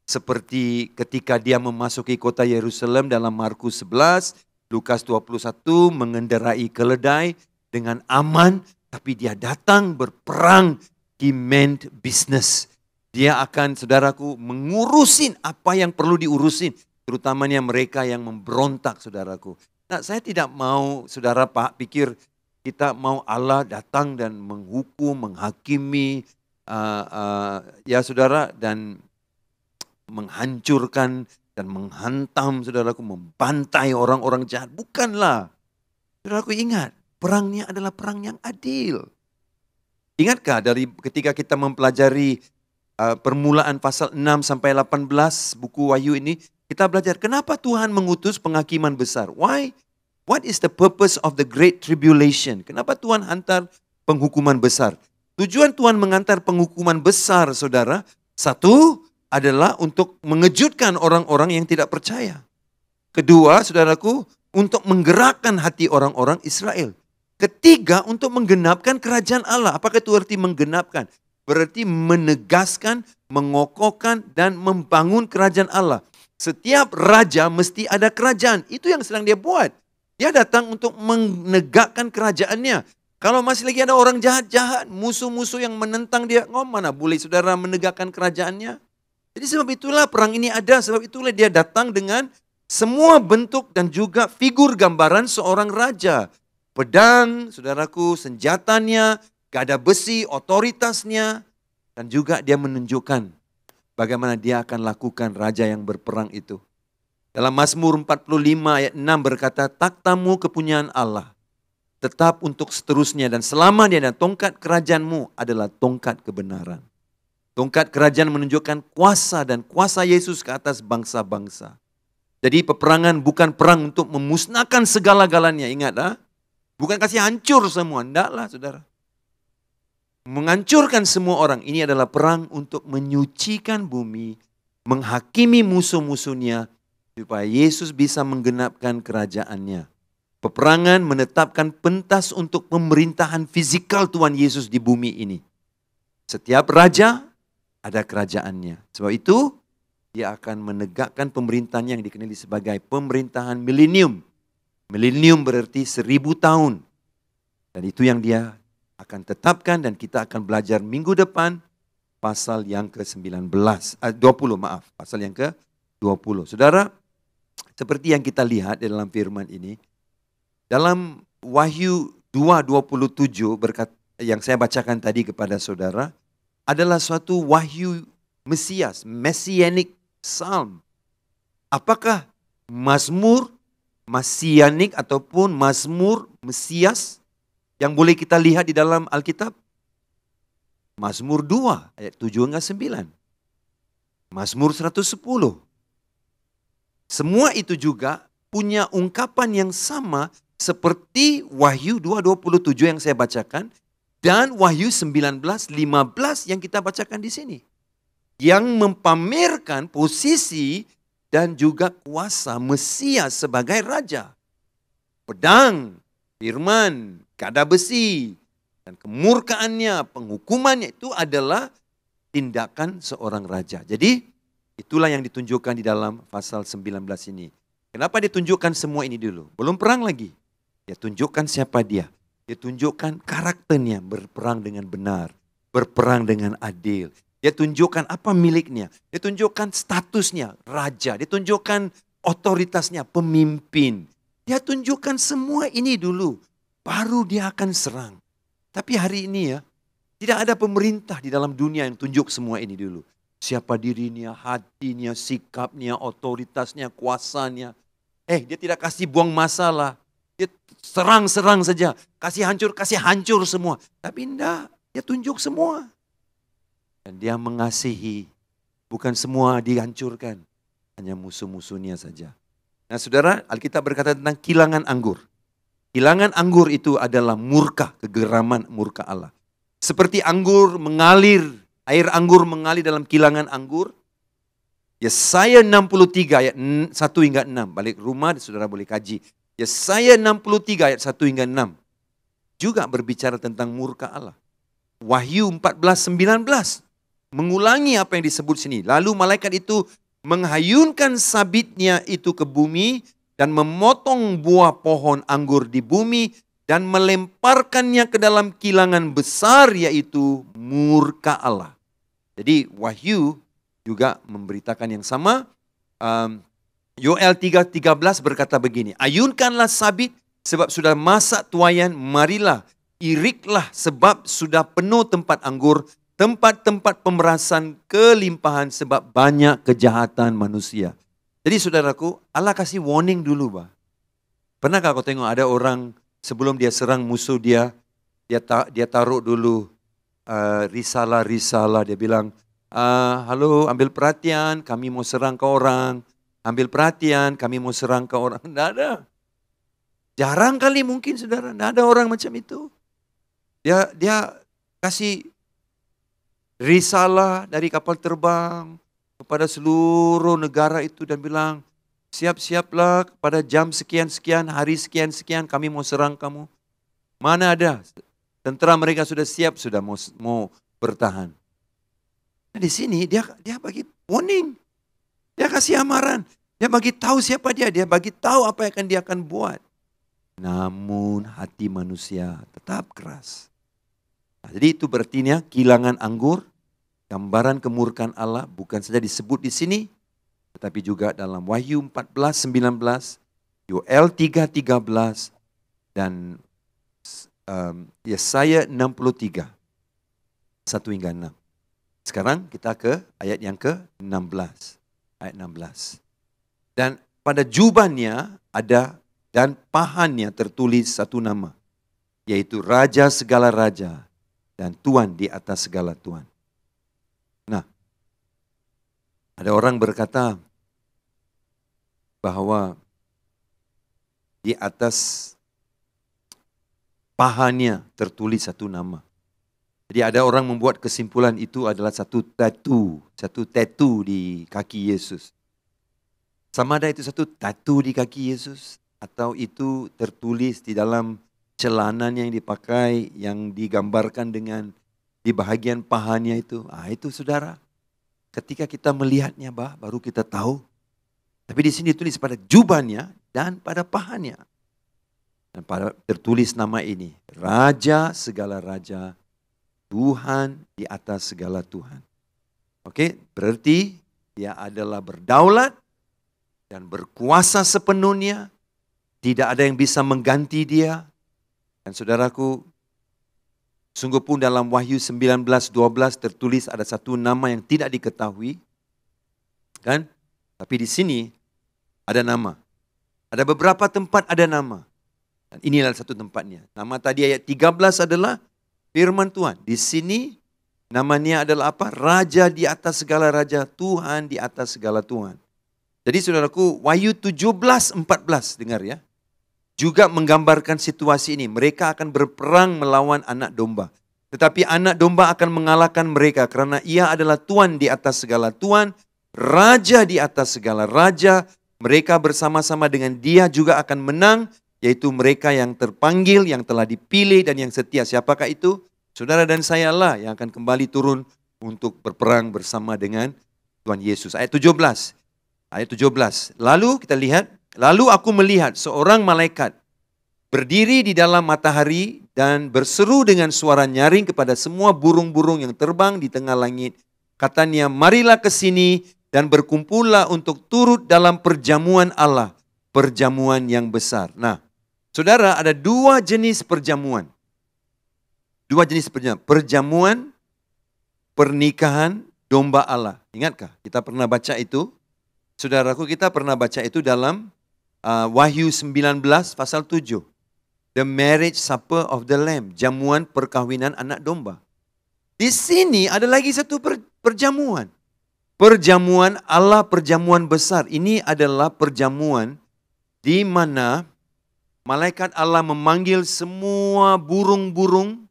seperti ketika dia memasuki kota Yerusalem dalam Markus 11, Lukas 21, mengendarai keledai dengan aman, tapi dia datang berperang, he meant business. Dia akan, saudaraku, mengurusin apa yang perlu diurusin, terutamanya mereka yang memberontak, saudaraku. Nah, saya tidak mau saudara pikir kita mau Allah datang dan menghukum, menghakimi, ya saudara, dan menghancurkan dan menghantam, saudaraku, membantai orang-orang jahat. Bukanlah. Saudaraku ingat, perangnya adalah perang yang adil. Ingatkah dari ketika kita mempelajari permulaan pasal 6 sampai 18 buku Wahyu ini, kita belajar kenapa Tuhan mengutus penghakiman besar. Why? What is the purpose of the great tribulation? Kenapa Tuhan hantar penghukuman besar? Tujuan Tuhan mengantar penghukuman besar, saudara, satu adalah untuk mengejutkan orang-orang yang tidak percaya. Kedua, saudaraku, untuk menggerakkan hati orang-orang Israel. Ketiga, untuk menggenapkan kerajaan Allah. Apakah itu arti menggenapkan? Berarti menegaskan, mengokohkan, dan membangun kerajaan Allah. Setiap raja mesti ada kerajaan. Itu yang sedang dia buat. Dia datang untuk menegakkan kerajaannya. Kalau masih lagi ada orang jahat-jahat, musuh-musuh yang menentang dia, mana boleh saudara menegakkan kerajaannya? Jadi sebab itulah perang ini ada, sebab itulah dia datang dengan semua bentuk dan juga figur gambaran seorang raja. Pedang, saudaraku, senjatanya, gada besi, otoritasnya, dan juga dia menunjukkan bagaimana dia akan lakukan raja yang berperang itu. Dalam Mazmur 45 ayat 6 berkata, takhtamu kepunyaan Allah, tetap untuk seterusnya dan selamanya, dan tongkat kerajaanmu adalah tongkat kebenaran. Tongkat kerajaan menunjukkan kuasa dan kuasa Yesus ke atas bangsa-bangsa. Jadi peperangan bukan perang untuk memusnahkan segala-galanya, ingat bukan kasih hancur semua, enggaklah saudara. Menghancurkan semua orang, ini adalah perang untuk menyucikan bumi, menghakimi musuh-musuhnya, supaya Yesus bisa menggenapkan kerajaannya. Peperangan menetapkan pentas untuk pemerintahan fisikal Tuhan Yesus di bumi ini. Setiap raja ada kerajaannya. Sebab itu dia akan menegakkan pemerintahan yang dikenali sebagai pemerintahan milenium. Milenium berarti 1000 tahun. Dan itu yang dia akan tetapkan, dan kita akan belajar minggu depan pasal yang ke-20, pasal yang ke-20. Saudara, seperti yang kita lihat dalam firman ini, dalam Wahyu 2:27 yang saya bacakan tadi kepada saudara, adalah suatu wahyu Mesias, Messianic Psalm. Apakah Mazmur Messianik ataupun Mazmur Mesias yang boleh kita lihat di dalam Alkitab? Mazmur 2 ayat 7 hingga 9. Mazmur 110. Semua itu juga punya ungkapan yang sama seperti Wahyu 2:27 yang saya bacakan dan Wahyu 19:15 yang kita bacakan di sini. Yang mempamerkan posisi dan juga kuasa Mesias sebagai raja. Pedang, firman, gada besi, dan kemurkaannya, penghukumannya itu adalah tindakan seorang raja. Jadi itulah yang ditunjukkan di dalam pasal 19 ini. Kenapa ditunjukkan semua ini dulu? Belum perang lagi. Dia tunjukkan siapa dia. Dia tunjukkan karakternya, berperang dengan benar, berperang dengan adil. Dia tunjukkan apa miliknya. Dia tunjukkan statusnya, raja. Dia tunjukkan otoritasnya, pemimpin. Dia tunjukkan semua ini dulu. Baru dia akan serang. Tapi hari ini tidak ada pemerintah di dalam dunia yang tunjuk semua ini dulu. Siapa dirinya, hatinya, sikapnya, otoritasnya, kuasanya. Dia tidak kasih buang masalah. Dia serang-serang saja. Kasih hancur semua. Tapi enggak, dia tunjuk semua. Dan dia mengasihi. Bukan semua dihancurkan. Hanya musuh-musuhnya saja. Nah saudara, Alkitab berkata tentang kilangan anggur. Kilangan anggur itu adalah murka, kegeraman murka Allah. Seperti anggur mengalir, air anggur mengalir dalam kilangan anggur. Yesaya 63 ayat 1 hingga 6. Balik rumah saudara boleh kaji. Yesaya 63 ayat 1 hingga 6. Juga berbicara tentang murka Allah. Wahyu 14:19 mengulangi apa yang disebut sini. Lalu malaikat itu menghayunkan sabitnya itu ke bumi dan memotong buah pohon anggur di bumi dan melemparkannya ke dalam kilangan besar, yaitu murka Allah. Jadi Wahyu juga memberitakan yang sama. Yoel 3:13 berkata begini, ayunkanlah sabit sebab sudah masa tuaian, marilah iriklah sebab sudah penuh tempat anggur, tempat-tempat pemerasan kelimpahan sebab banyak kejahatan manusia. Jadi saudaraku, Allah kasih warning dulu. Pernahkah kau tengok ada orang sebelum dia serang musuh dia taruh dulu risalah-risalah. Dia bilang, halo ambil perhatian, kami mau serang ke orang. Ambil perhatian, kami mau serang ke orang. Tidak ada. Jarang kali mungkin saudara, tidak ada orang macam itu. Dia kasih risalah dari kapal terbang kepada seluruh negara itu dan bilang, siap-siaplah pada jam sekian-sekian, hari sekian-sekian kami mau serang kamu. Mana ada tentara mereka sudah siap, sudah mau bertahan. Nah, di sini dia bagi warning. Dia kasih amaran. Dia bagi tahu siapa dia. Dia bagi tahu apa yang dia akan buat. Namun hati manusia tetap keras. Nah, jadi itu berartinya kilangan anggur, gambaran kemurkaan Allah bukan saja disebut di sini, tetapi juga dalam Wahyu 14:19, Yoel 3:13, dan Yesaya 63, 1 hingga 6. Sekarang kita ke ayat yang ke-16. Ayat 16. Dan pada jubahnya ada dan pahannya tertulis satu nama, yaitu Raja segala raja dan Tuan di atas segala tuan. Nah, ada orang berkata bahwa di atas pahannya tertulis satu nama. Jadi ada orang membuat kesimpulan itu adalah satu tattoo di kaki Yesus. Sama ada itu satu tattoo di kaki Yesus atau itu tertulis di dalam celananya yang dipakai yang digambarkan dengan di bahagian pahanya itu. Itu saudara. Ketika kita melihatnya baru kita tahu. Tapi di sini tulis pada jubahnya dan pada pahanya. Dan pada tertulis nama ini, Raja segala raja, Tuhan di atas segala Tuhan. Oke, berarti dia adalah berdaulat dan berkuasa sepenuhnya. Tidak ada yang bisa mengganti dia. Dan saudaraku, sungguh pun dalam Wahyu 19:12 tertulis ada satu nama yang tidak diketahui. Kan? Tapi di sini ada nama. Ada beberapa tempat ada nama. Dan inilah satu tempatnya. Nama tadi ayat 13 adalah firman Tuhan. Di sini namanya adalah apa? Raja di atas segala raja, Tuhan di atas segala Tuhan. Jadi saudaraku, Wahyu 17:14 dengar ya. Juga menggambarkan situasi ini. Mereka akan berperang melawan anak domba. Tetapi anak domba akan mengalahkan mereka karena ia adalah Tuhan di atas segala Tuhan, Raja di atas segala raja. Mereka bersama-sama dengan dia juga akan menang. Yaitu mereka yang terpanggil, yang telah dipilih dan yang setia. Siapakah itu? Saudara dan saya lah yang akan kembali turun untuk berperang bersama dengan Tuhan Yesus. Ayat 17. Ayat 17. Lalu kita lihat, lalu aku melihat seorang malaikat berdiri di dalam matahari dan berseru dengan suara nyaring kepada semua burung-burung yang terbang di tengah langit. Katanya, marilah ke sini dan berkumpullah untuk turut dalam perjamuan Allah. Perjamuan yang besar. Nah, saudara, ada dua jenis perjamuan. Dua jenis perjamuan. Perjamuan pernikahan domba Allah. Ingatkah? Kita pernah baca itu. Saudaraku, kita pernah baca itu dalam Wahyu 19 pasal 7. The marriage supper of the lamb. Jamuan perkahwinan anak domba. Di sini ada lagi satu perjamuan. Perjamuan Allah, perjamuan besar. Ini adalah perjamuan di mana malaikat Allah memanggil semua burung-burung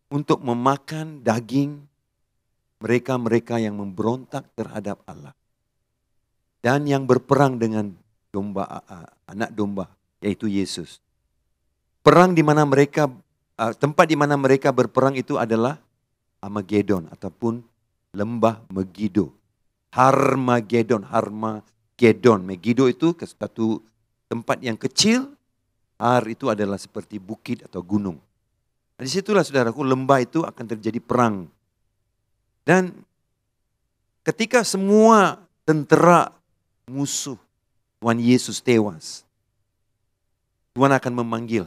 untuk memakan daging mereka-mereka yang memberontak terhadap Allah. Dan yang berperang dengan anak domba, yaitu Yesus. Perang di mana mereka, tempat di mana mereka berperang itu adalah Armageddon ataupun lembah Megiddo. Harmagedon. Megiddo itu satu tempat yang kecil. Har itu adalah seperti bukit atau gunung. Nah, disitulah saudaraku lembah itu akan terjadi perang. Dan ketika semua tentara musuh Tuhan Yesus tewas, Tuhan akan memanggil.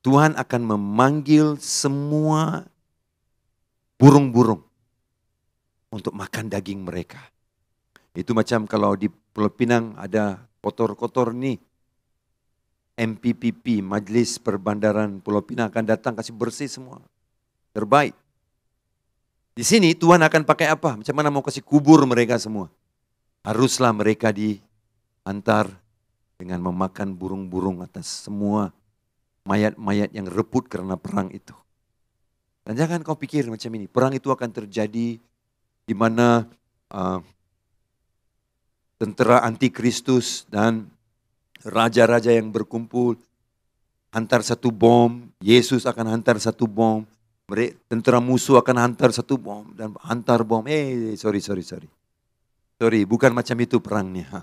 Tuhan akan memanggil semua burung-burung untuk makan daging mereka. Itu macam kalau di Pulau Pinang ada kotor-kotor nih. MPPP, Majelis Perbandaran Pulau Pinang akan datang kasih bersih semua. terbaik. Di sini Tuhan akan pakai apa? Macam mana mau kasih kubur mereka semua? Haruslah mereka diantar dengan memakan burung-burung atas semua mayat-mayat yang rebut karena perang itu. Dan jangan kau pikir macam ini, perang itu akan terjadi di mana tentara antikristus dan raja-raja yang berkumpul hantar satu bom, Yesus akan hantar satu bom, tentara musuh akan hantar satu bom dan hantar bom. Sorry, bukan macam itu perangnya.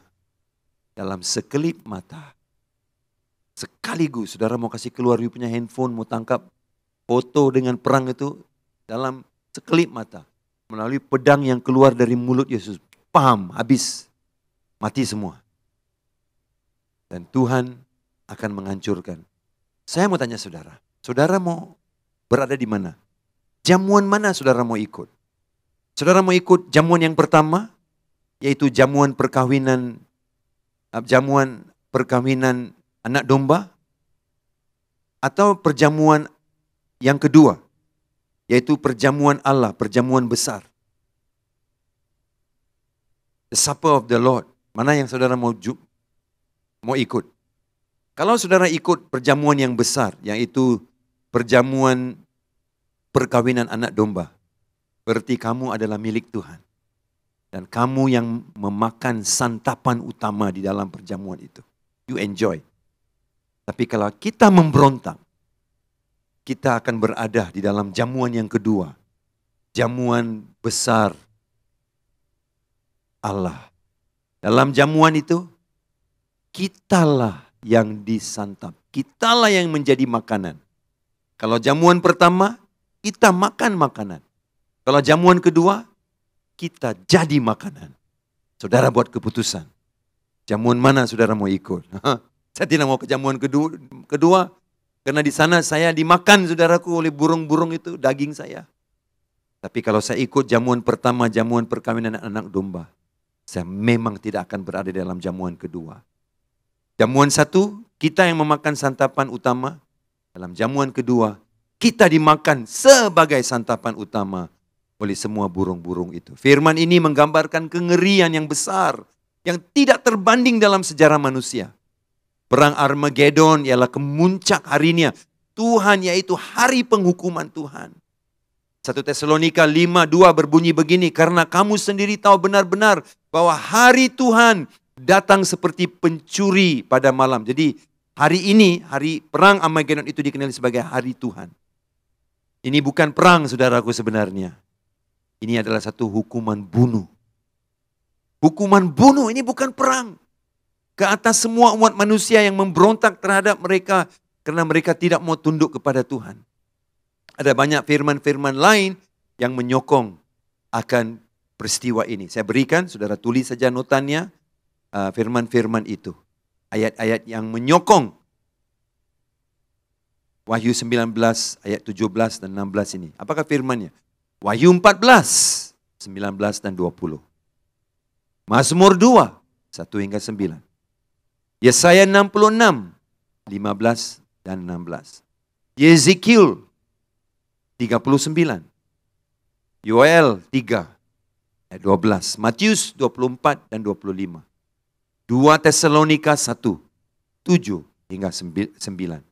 Dalam sekelip mata, sekaligus saudara mau kasih keluar you punya handphone, mau tangkap foto dengan perang itu dalam sekelip mata. Melalui pedang yang keluar dari mulut Yesus. Pam, habis. Mati semua. Dan Tuhan akan menghancurkan. Saya mau tanya saudara. Saudara mau berada di mana? Jamuan mana saudara mau ikut? Saudara mau ikut jamuan yang pertama, yaitu jamuan perkawinan anak domba? Atau perjamuan yang kedua, yaitu perjamuan Allah, perjamuan besar. The Supper of the Lord. Mana yang saudara mau ikut? Kalau saudara ikut perjamuan yang besar, yaitu perjamuan perkawinan anak domba, berarti kamu adalah milik Tuhan. Dan kamu yang memakan santapan utama di dalam perjamuan itu. You enjoy. Tapi kalau kita memberontak, kita akan berada di dalam jamuan yang kedua. Jamuan besar Allah. Dalam jamuan itu, kitalah yang disantap. Kitalah yang menjadi makanan. Kalau jamuan pertama, kita makan makanan. Kalau jamuan kedua, kita jadi makanan. Saudara buat keputusan. Jamuan mana saudara mau ikut? Saya tidak mau ke jamuan kedua. Karena di sana saya dimakan saudaraku oleh burung-burung itu, daging saya. Tapi kalau saya ikut jamuan pertama, jamuan perkawinan anak domba, saya memang tidak akan berada dalam jamuan kedua. Jamuan satu, kita yang memakan santapan utama. Dalam jamuan kedua, kita dimakan sebagai santapan utama oleh semua burung-burung itu. Firman ini menggambarkan kengerian yang besar, yang tidak terbanding dalam sejarah manusia. Perang Armageddon ialah kemuncak harinya Tuhan, yaitu hari penghukuman Tuhan. 1 Tesalonika 5:2 berbunyi begini, karena kamu sendiri tahu benar-benar bahwa hari Tuhan datang seperti pencuri pada malam. Jadi hari ini, hari perang Armageddon itu dikenali sebagai hari Tuhan. Ini bukan perang saudaraku sebenarnya. Ini adalah satu hukuman bunuh. Hukuman bunuh, ini bukan perang. Ke atas semua umat manusia yang memberontak terhadap mereka karena mereka tidak mau tunduk kepada Tuhan. Ada banyak firman-firman lain yang menyokong akan peristiwa ini. Saya berikan, saudara tulis saja notanya, firman-firman itu. Ayat-ayat yang menyokong Wahyu 19 ayat 17 dan 16 ini. Apakah firmannya? Wahyu 14, 19 dan 20. Mazmur 2, 1 hingga 9. Yesaya 66, 15 dan 16. Yeskiel 39. Yoel 3, ayat 12. Matius 24 dan 25. 2 Tesalonika 1, 7 hingga 9.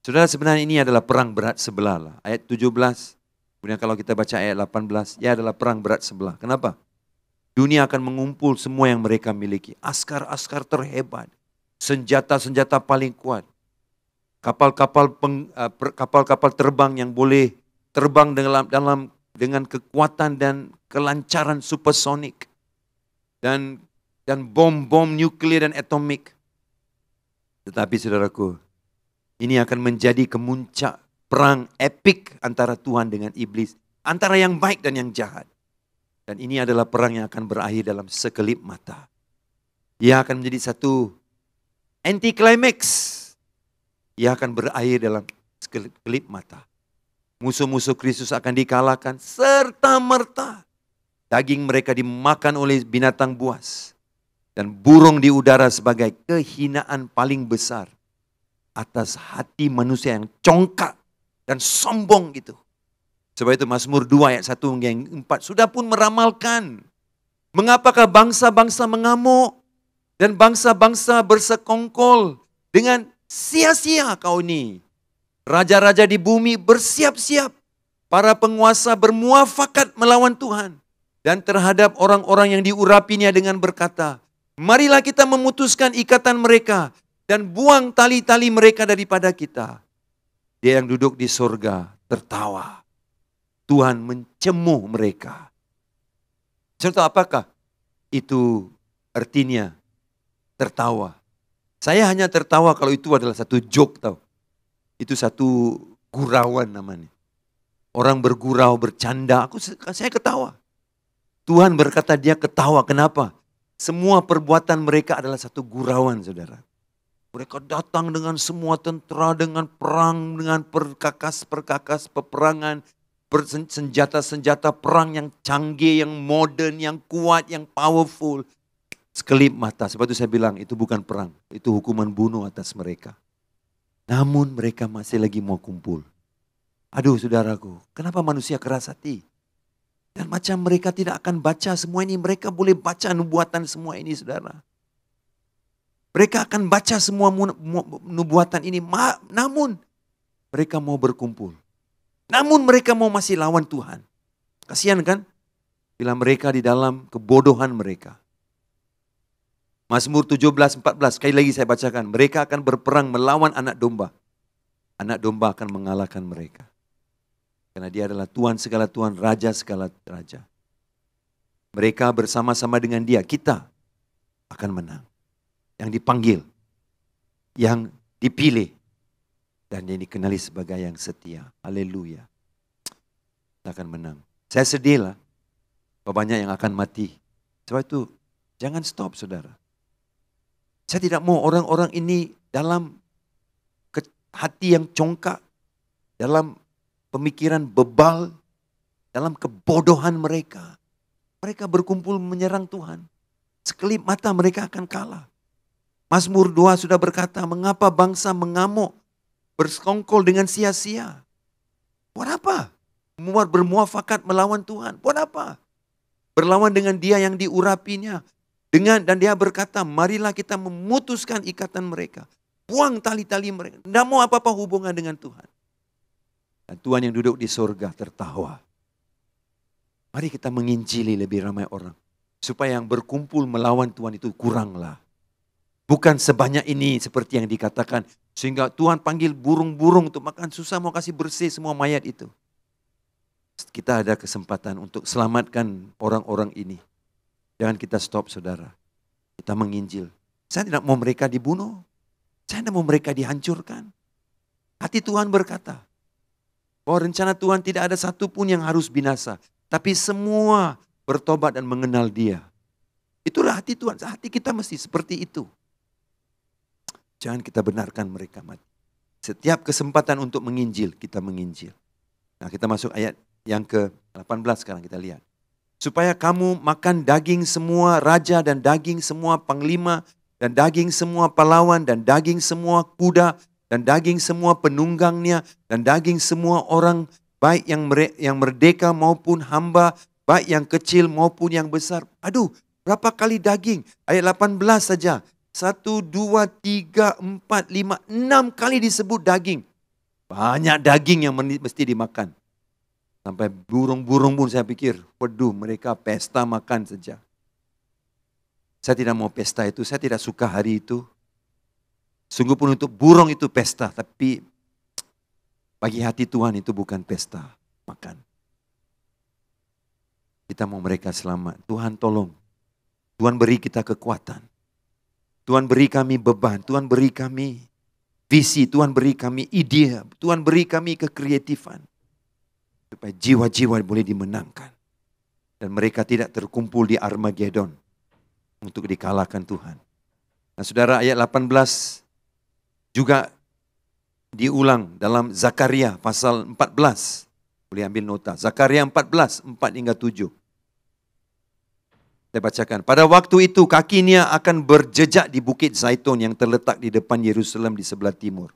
Saudara, sebenarnya ini adalah perang berat sebelah lah. Ayat 17, kemudian kalau kita baca ayat 18, ya adalah perang berat sebelah. Kenapa? Dunia akan mengumpul semua yang mereka miliki. Askar-askar terhebat. Senjata-senjata paling kuat. Kapal-kapal terbang yang boleh terbang dengan kekuatan dan kelancaran supersonik. Dan bom-bom nuklir dan atomik. Tetapi saudaraku, ini akan menjadi kemuncak perang epik antara Tuhan dengan iblis. Antara yang baik dan yang jahat. Dan ini adalah perang yang akan berakhir dalam sekelip mata. Ia akan menjadi satu anti-climax. Ia akan berakhir dalam sekelip mata. Musuh-musuh Kristus akan dikalahkan serta-merta. Daging mereka dimakan oleh binatang buas. Dan burung di udara sebagai kehinaan paling besar atas hati manusia yang congkak dan sombong gitu. Sebab itu Mazmur 2 ayat 1 hingga 4 sudah pun meramalkan. Mengapakah bangsa-bangsa mengamuk dan bangsa-bangsa bersekongkol dengan sia-sia kau ini. Raja-raja di bumi bersiap-siap. Para penguasa bermuafakat melawan Tuhan. Dan terhadap orang-orang yang diurapinya dengan berkata, marilah kita memutuskan ikatan mereka dan buang tali-tali mereka daripada kita. Dia yang duduk di sorga tertawa. Tuhan mencemu mereka. Contoh apakah? Itu artinya tertawa. Saya hanya tertawa kalau itu adalah satu joke tau. Itu satu gurauan namanya. Orang bergurau, bercanda, saya ketawa. Tuhan berkata dia ketawa, kenapa? Semua perbuatan mereka adalah satu gurauan, saudara. Mereka datang dengan semua tentara, dengan perang, dengan perkakas peperangan, senjata-senjata perang yang canggih, yang modern, yang kuat, yang powerful. Sekelip mata, sebab itu saya bilang itu bukan perang, itu hukuman bunuh atas mereka. Namun mereka masih lagi mau kumpul. Aduh saudaraku, kenapa manusia keras hati? Dan macam mereka tidak akan baca semua ini, mereka boleh baca nubuatan semua ini saudara. Mereka akan baca semua nubuatan ini, namun mereka mau berkumpul. Namun mereka mau masih lawan Tuhan. Kasihan kan? Bila mereka di dalam kebodohan mereka. Mazmur 17:14, sekali lagi saya bacakan. Mereka akan berperang melawan anak domba. Anak domba akan mengalahkan mereka. Karena dia adalah Tuhan segala Tuhan, Raja segala Raja. Mereka bersama-sama dengan dia, kita akan menang. Yang dipanggil, yang dipilih, dan yang dikenali sebagai yang setia. Haleluya. Kita akan menang. Saya sedih lah, banyak yang akan mati. Sebab itu, jangan stop saudara. Saya tidak mau orang-orang ini dalam hati yang congkak, dalam pemikiran bebal, dalam kebodohan mereka. Mereka berkumpul menyerang Tuhan. Sekelip mata mereka akan kalah. Mazmur 2 sudah berkata, mengapa bangsa mengamuk, bersekongkol dengan sia-sia? Buat apa? Bermuafakat melawan Tuhan. Buat apa? Berlawan dengan dia yang diurapinya. Dan dia berkata, marilah kita memutuskan ikatan mereka. Buang tali-tali mereka. Tidak mau apa-apa hubungan dengan Tuhan. Dan Tuhan yang duduk di surga tertawa. Mari kita menginjili lebih ramai orang. Supaya yang berkumpul melawan Tuhan itu kuranglah. Bukan sebanyak ini seperti yang dikatakan. Sehingga Tuhan panggil burung-burung untuk makan, susah mau kasih bersih semua mayat itu. Kita ada kesempatan untuk selamatkan orang-orang ini. Jangan kita stop saudara. Kita menginjil. Saya tidak mau mereka dibunuh. Saya tidak mau mereka dihancurkan. Hati Tuhan berkata, bahwa rencana Tuhan tidak ada satupun yang harus binasa. Tapi semua bertobat dan mengenal dia. Itulah hati Tuhan. Hati kita mesti seperti itu. Jangan kita benarkan mereka mati. Setiap kesempatan untuk menginjil, kita menginjil. Nah kita masuk ayat yang ke-18 sekarang kita lihat. Supaya kamu makan daging semua raja dan daging semua panglima dan daging semua pahlawan dan daging semua kuda dan daging semua penunggangnya dan daging semua orang baik yang merdeka maupun hamba, baik yang kecil maupun yang besar. Aduh, berapa kali daging? Ayat 18 saja. 1, 2, 3, 4, 5, 6 kali disebut daging. Banyak daging yang mesti dimakan. Sampai burung-burung pun saya pikir, waduh mereka pesta makan saja. Saya tidak mau pesta itu, saya tidak suka hari itu. Sungguh pun untuk burung itu pesta, tapi bagi hati Tuhan itu bukan pesta makan. Kita mau mereka selamat. Tuhan tolong. Tuhan beri kita kekuatan. Tuhan beri kami beban, Tuhan beri kami visi, Tuhan beri kami ide, Tuhan beri kami kekreatifan. Supaya jiwa-jiwa boleh dimenangkan. Dan mereka tidak terkumpul di Armageddon untuk dikalahkan Tuhan. Nah saudara, ayat 18 juga diulang dalam Zakaria pasal 14. Boleh ambil nota. Zakaria 14, 4 hingga 7. Saya bacakan. Pada waktu itu kakinya akan berjejak di Bukit Zaitun yang terletak di depan Yerusalem di sebelah timur.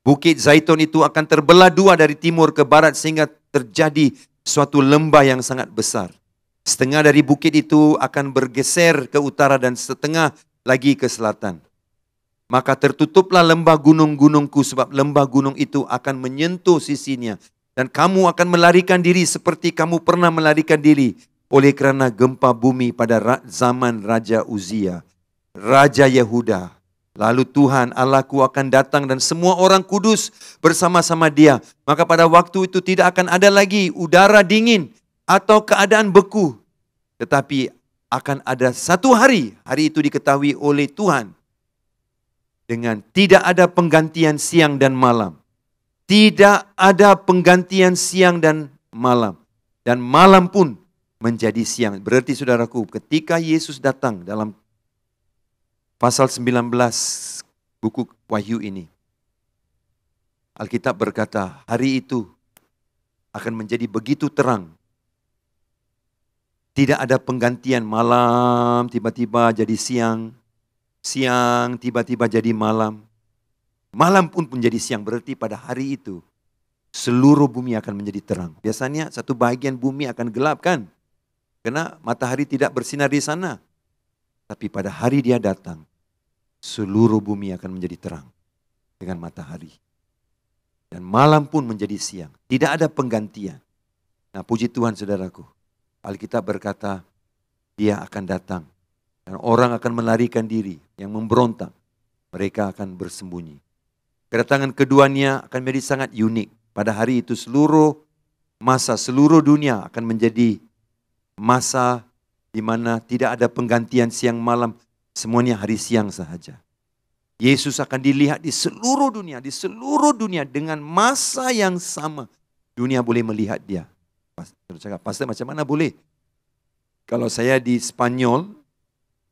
Bukit Zaitun itu akan terbelah dua dari timur ke barat sehingga terjadi suatu lembah yang sangat besar. Setengah dari bukit itu akan bergeser ke utara dan setengah lagi ke selatan. Maka tertutuplah lembah gunung-gunungku sebab lembah gunung itu akan menyentuh sisinya. Dan kamu akan melarikan diri seperti kamu pernah melarikan diri oleh kerana gempa bumi pada zaman Raja Uzia, Raja Yehuda. Lalu Tuhan Allahku akan datang dan semua orang kudus bersama-sama dia. Maka pada waktu itu tidak akan ada lagi udara dingin atau keadaan beku. Tetapi akan ada satu hari itu diketahui oleh Tuhan. Dengan tidak ada penggantian siang dan malam. Tidak ada penggantian siang dan malam. Dan malam pun menjadi siang. Berarti saudaraku, ketika Yesus datang dalam pasal 19 buku Wahyu ini, Alkitab berkata, hari itu akan menjadi begitu terang. Tidak ada penggantian malam, tiba-tiba jadi siang. Siang, tiba-tiba jadi malam. Malam pun menjadi siang, berarti pada hari itu seluruh bumi akan menjadi terang. Biasanya satu bahagian bumi akan gelap kan? Karena matahari tidak bersinar di sana. Tapi pada hari dia datang, seluruh bumi akan menjadi terang dengan matahari. Dan malam pun menjadi siang. Tidak ada penggantian. Nah, puji Tuhan saudaraku. Alkitab berkata, dia akan datang. Dan orang akan melarikan diri. Yang memberontak, mereka akan bersembunyi. Kedatangan keduanya akan menjadi sangat unik. Pada hari itu seluruh dunia akan menjadi masa di mana tidak ada penggantian siang malam. Semuanya hari siang sahaja. Yesus akan dilihat di seluruh dunia dengan masa yang sama. Dunia boleh melihat dia. Pastor, macam mana boleh? Kalau saya di Spanyol,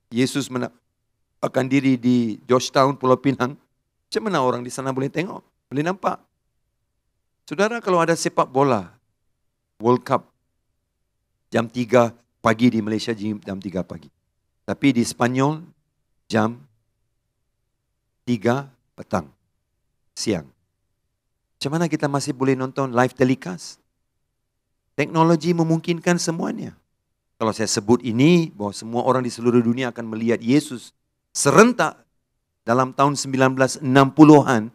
Yesus menampakkan diri di Georgetown, Pulau Pinang, macam mana orang di sana boleh tengok? Boleh nampak? Saudara, kalau ada sepak bola, World Cup, jam 3 pagi di Malaysia, jam 3 pagi. Tapi di Spanyol, jam 3 petang, siang. Macam mana kita masih boleh nonton live telecast? Teknologi memungkinkan semuanya. Kalau saya sebut ini, bahwa semua orang di seluruh dunia akan melihat Yesus serentak dalam tahun 1960-an,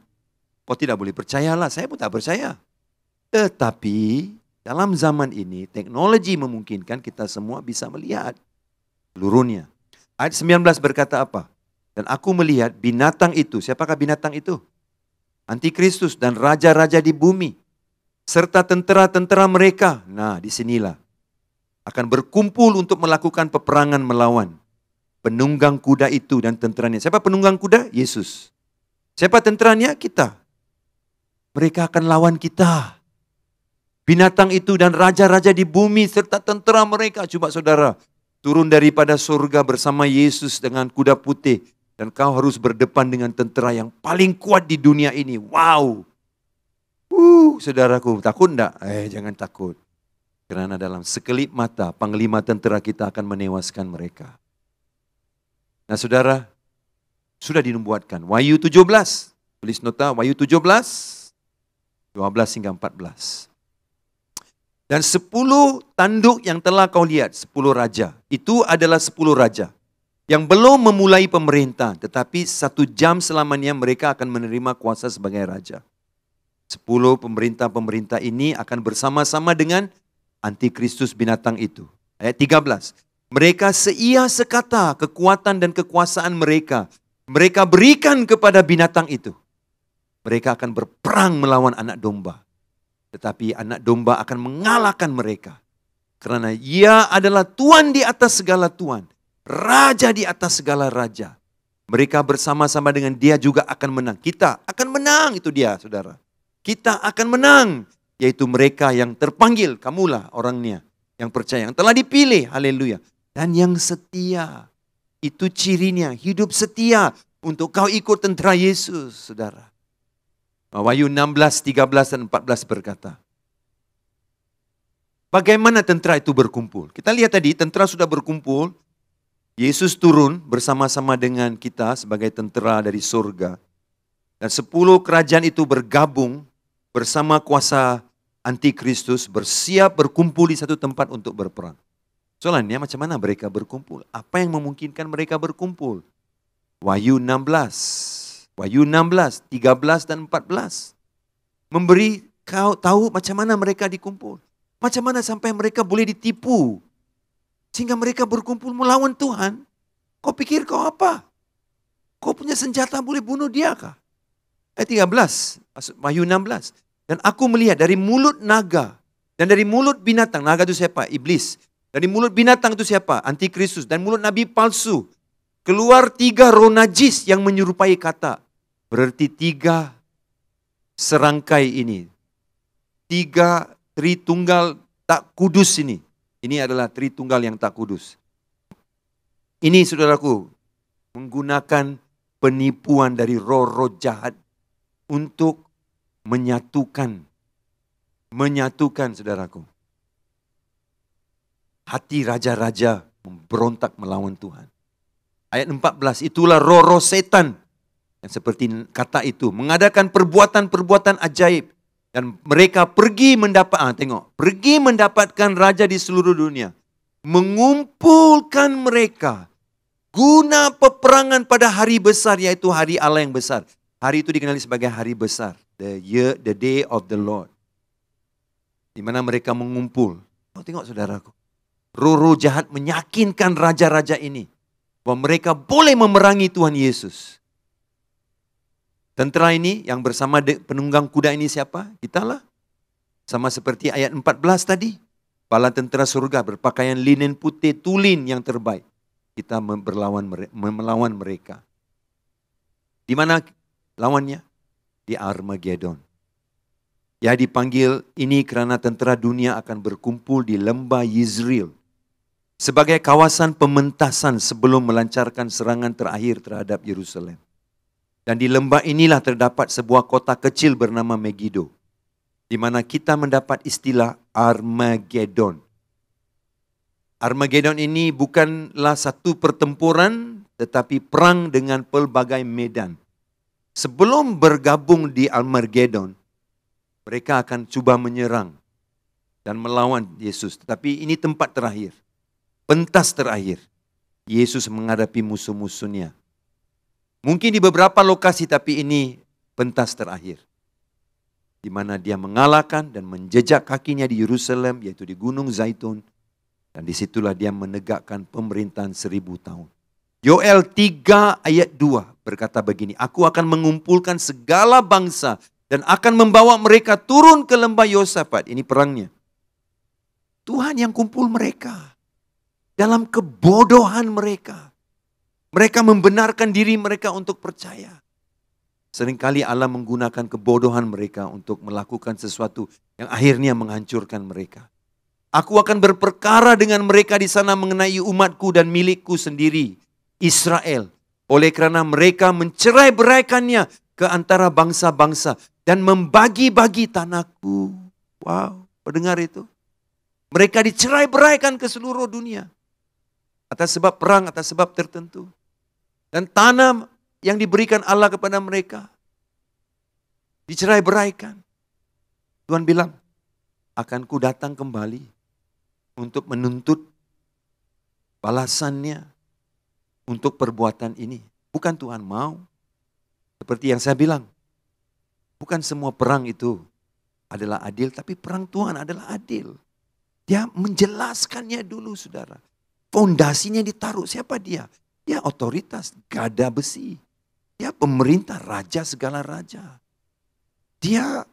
kau tidak boleh percayalah, saya pun tak percaya. Tetapi dalam zaman ini, teknologi memungkinkan kita semua bisa melihat seluruhnya. Ayat 19 berkata apa? Dan aku melihat binatang itu. Siapakah binatang itu? Antikristus dan raja-raja di bumi. Serta tentera-tentera mereka. Nah, disinilah. Akan berkumpul untuk melakukan peperangan melawan penunggang kuda itu dan tenteranya. Siapa penunggang kuda? Yesus. Siapa tenteranya? Kita. Mereka akan lawan kita. Binatang itu dan raja-raja di bumi serta tentera mereka. Coba saudara, turun daripada surga bersama Yesus dengan kuda putih. Dan kau harus berdepan dengan tentera yang paling kuat di dunia ini. Wow. Saudaraku, takut enggak? Jangan takut. Karena dalam sekelip mata, panglima tentera kita akan menewaskan mereka. Nah saudara, sudah dinubuatkan. Wahyu 17. Tulis nota, Wahyu 17, 12 hingga 14. Dan 10 tanduk yang telah kau lihat, 10 raja. Itu adalah 10 raja. Yang belum memulai pemerintah, tetapi 1 jam selamanya mereka akan menerima kuasa sebagai raja. 10 pemerintah-pemerintah ini akan bersama-sama dengan Antikristus binatang itu. Ayat 13. Mereka seia sekata kekuatan dan kekuasaan mereka. Mereka berikan kepada binatang itu. Mereka akan berperang melawan anak domba. Tetapi anak domba akan mengalahkan mereka. Karena ia adalah Tuhan di atas segala Tuhan. Raja di atas segala raja. Mereka bersama-sama dengan dia juga akan menang. Kita akan menang, itu dia saudara. Kita akan menang. Yaitu mereka yang terpanggil, kamulah orangnya. Yang percaya, yang telah dipilih, haleluya. Dan yang setia. Itu cirinya, hidup setia. Untuk kau ikut tentera Yesus, saudara. Wahyu 16, 13 dan 14 berkata. Bagaimana tentera itu berkumpul? Kita lihat tadi, tentera sudah berkumpul. Yesus turun bersama-sama dengan kita sebagai tentera dari surga. Dan 10 kerajaan itu bergabung bersama kuasa antikristus bersiap berkumpul di satu tempat untuk berperang. Soalnya macam mana mereka berkumpul? Apa yang memungkinkan mereka berkumpul? Wahyu 16, 13 dan 14. Memberi kau tahu macam mana mereka dikumpul. Macam mana sampai mereka boleh ditipu. Sehingga mereka berkumpul melawan Tuhan. Kau pikir kau apa? Kau punya senjata boleh bunuh dia kah? Ayat 13, Wahyu 16. Dan aku melihat dari mulut naga dan dari mulut binatang. Naga itu siapa? Iblis. Dari mulut binatang itu siapa? Antikristus. Dan mulut nabi palsu. Keluar 3 roh najis yang menyerupai kata. Berarti 3 serangkai ini. 3 Tritunggal tak kudus ini. Ini adalah Tritunggal yang tak kudus. Ini saudaraku, menggunakan penipuan dari roh-roh jahat untuk menyatukan saudaraku. Hati raja-raja memberontak melawan Tuhan. Ayat 14, itulah roh-roh setan yang seperti kata itu, mengadakan perbuatan-perbuatan ajaib. Dan mereka pergi mendapatkan raja di seluruh dunia. Mengumpulkan mereka guna peperangan pada hari besar, yaitu hari Allah yang besar. Hari itu dikenali sebagai hari besar. The day of the Lord. Di mana mereka mengumpul. Tengok saudaraku. Roh-roh jahat meyakinkan raja-raja ini bahwa mereka boleh memerangi Tuhan Yesus. Tentera ini yang bersama penunggang kuda ini siapa? Kitalah. Sama seperti ayat 14 tadi. Bala tentera surga berpakaian linen putih tulin yang terbaik. Kita melawan mereka. Di mana lawannya? Di Armageddon. Ya dipanggil ini karena tentera dunia akan berkumpul di lembah Yizreel. Sebagai kawasan pementasan sebelum melancarkan serangan terakhir terhadap Yerusalem. Dan di lembah inilah terdapat sebuah kota kecil bernama Megiddo. Di mana kita mendapat istilah Armageddon. Armageddon ini bukanlah satu pertempuran, tetapi perang dengan pelbagai medan. Sebelum bergabung di Armageddon, mereka akan cuba menyerang dan melawan Yesus. Tetapi ini tempat terakhir, pentas terakhir. Yesus menghadapi musuh-musuhnya. Mungkin di beberapa lokasi, tapi ini pentas terakhir. Di mana dia mengalahkan dan menjejak kakinya di Yerusalem, yaitu di Gunung Zaitun. Dan disitulah dia menegakkan pemerintahan 1000 tahun. Yoel 3 ayat 2 berkata begini, aku akan mengumpulkan segala bangsa dan akan membawa mereka turun ke lembah Yosafat. Ini perangnya. Tuhan yang kumpul mereka. Dalam kebodohan mereka. Mereka membenarkan diri mereka untuk percaya. Seringkali Allah menggunakan kebodohan mereka untuk melakukan sesuatu yang akhirnya menghancurkan mereka. Aku akan berperkara dengan mereka di sana mengenai umatku dan milikku sendiri, Israel. Oleh kerana mereka mencerai-beraikannya ke antara bangsa-bangsa dan membagi-bagi tanahku. Wow, pendengar itu. Mereka dicerai-beraikan ke seluruh dunia. Atas sebab perang, atas sebab tertentu. Dan tanah yang diberikan Allah kepada mereka dicerai-beraikan. Tuhan bilang, akan ku datang kembali untuk menuntut balasannya untuk perbuatan ini. Bukan Tuhan mau. Seperti yang saya bilang, bukan semua perang itu adalah adil, tapi perang Tuhan adalah adil. Dia menjelaskannya dulu, saudara. Fondasinya ditaruh, siapa dia? Dia otoritas, gada besi. Dia pemerintah, raja segala raja. Dia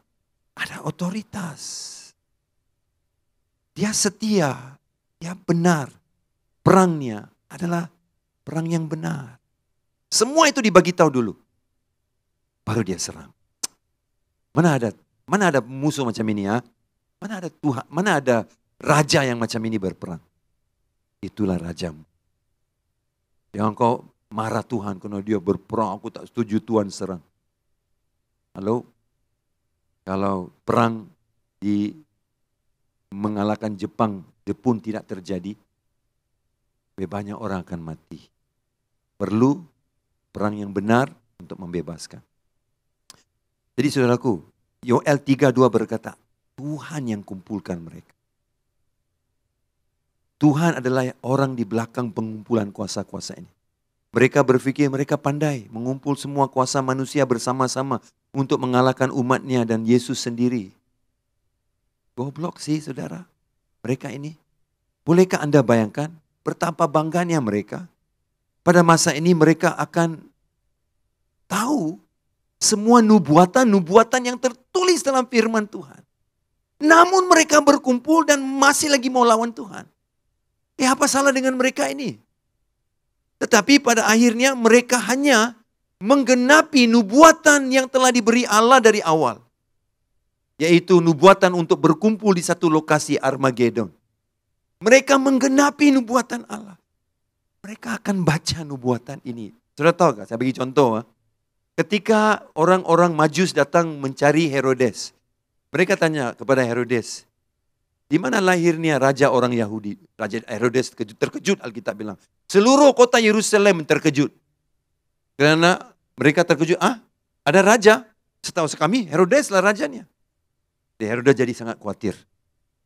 ada otoritas. Dia setia, dia benar. Perangnya adalah perang yang benar. Semua itu dibagi tahu dulu. Baru dia serang. Mana ada musuh macam ini ya? Mana ada Tuhan, mana ada raja yang macam ini berperang? Itulah rajamu. Jangan kau marah Tuhan karena dia berperang, aku tak setuju Tuhan serang. Halo? Kalau perang di mengalahkan Jepang pun tidak terjadi, lebih banyak orang akan mati. Perlu perang yang benar untuk membebaskan. Jadi saudaraku, Yoel 3:2 berkata, Tuhan yang kumpulkan mereka. Tuhan adalah orang di belakang pengumpulan kuasa-kuasa ini. Mereka berpikir mereka pandai mengumpul semua kuasa manusia bersama-sama untuk mengalahkan umatnya dan Yesus sendiri. Goblok sih saudara, mereka ini. Bolehkah Anda bayangkan betapa bangganya mereka? Pada masa ini mereka akan tahu semua nubuatan-nubuatan yang tertulis dalam firman Tuhan. Namun mereka berkumpul dan masih lagi mau lawan Tuhan. Apa salah dengan mereka ini? Tetapi pada akhirnya mereka hanya menggenapi nubuatan yang telah diberi Allah dari awal. Yaitu nubuatan untuk berkumpul di satu lokasi Armageddon. Mereka menggenapi nubuatan Allah. Mereka akan baca nubuatan ini. Sudah tahu gak? Saya bagi contoh. Ketika orang-orang Majus datang mencari Herodes. Mereka tanya kepada Herodes. Di mana lahirnya raja orang Yahudi? Raja Herodes terkejut, Alkitab bilang. Seluruh kota Yerusalem terkejut. Karena mereka terkejut, ada raja. Setahu kami Herodes lah rajanya. Herodes jadi sangat khawatir.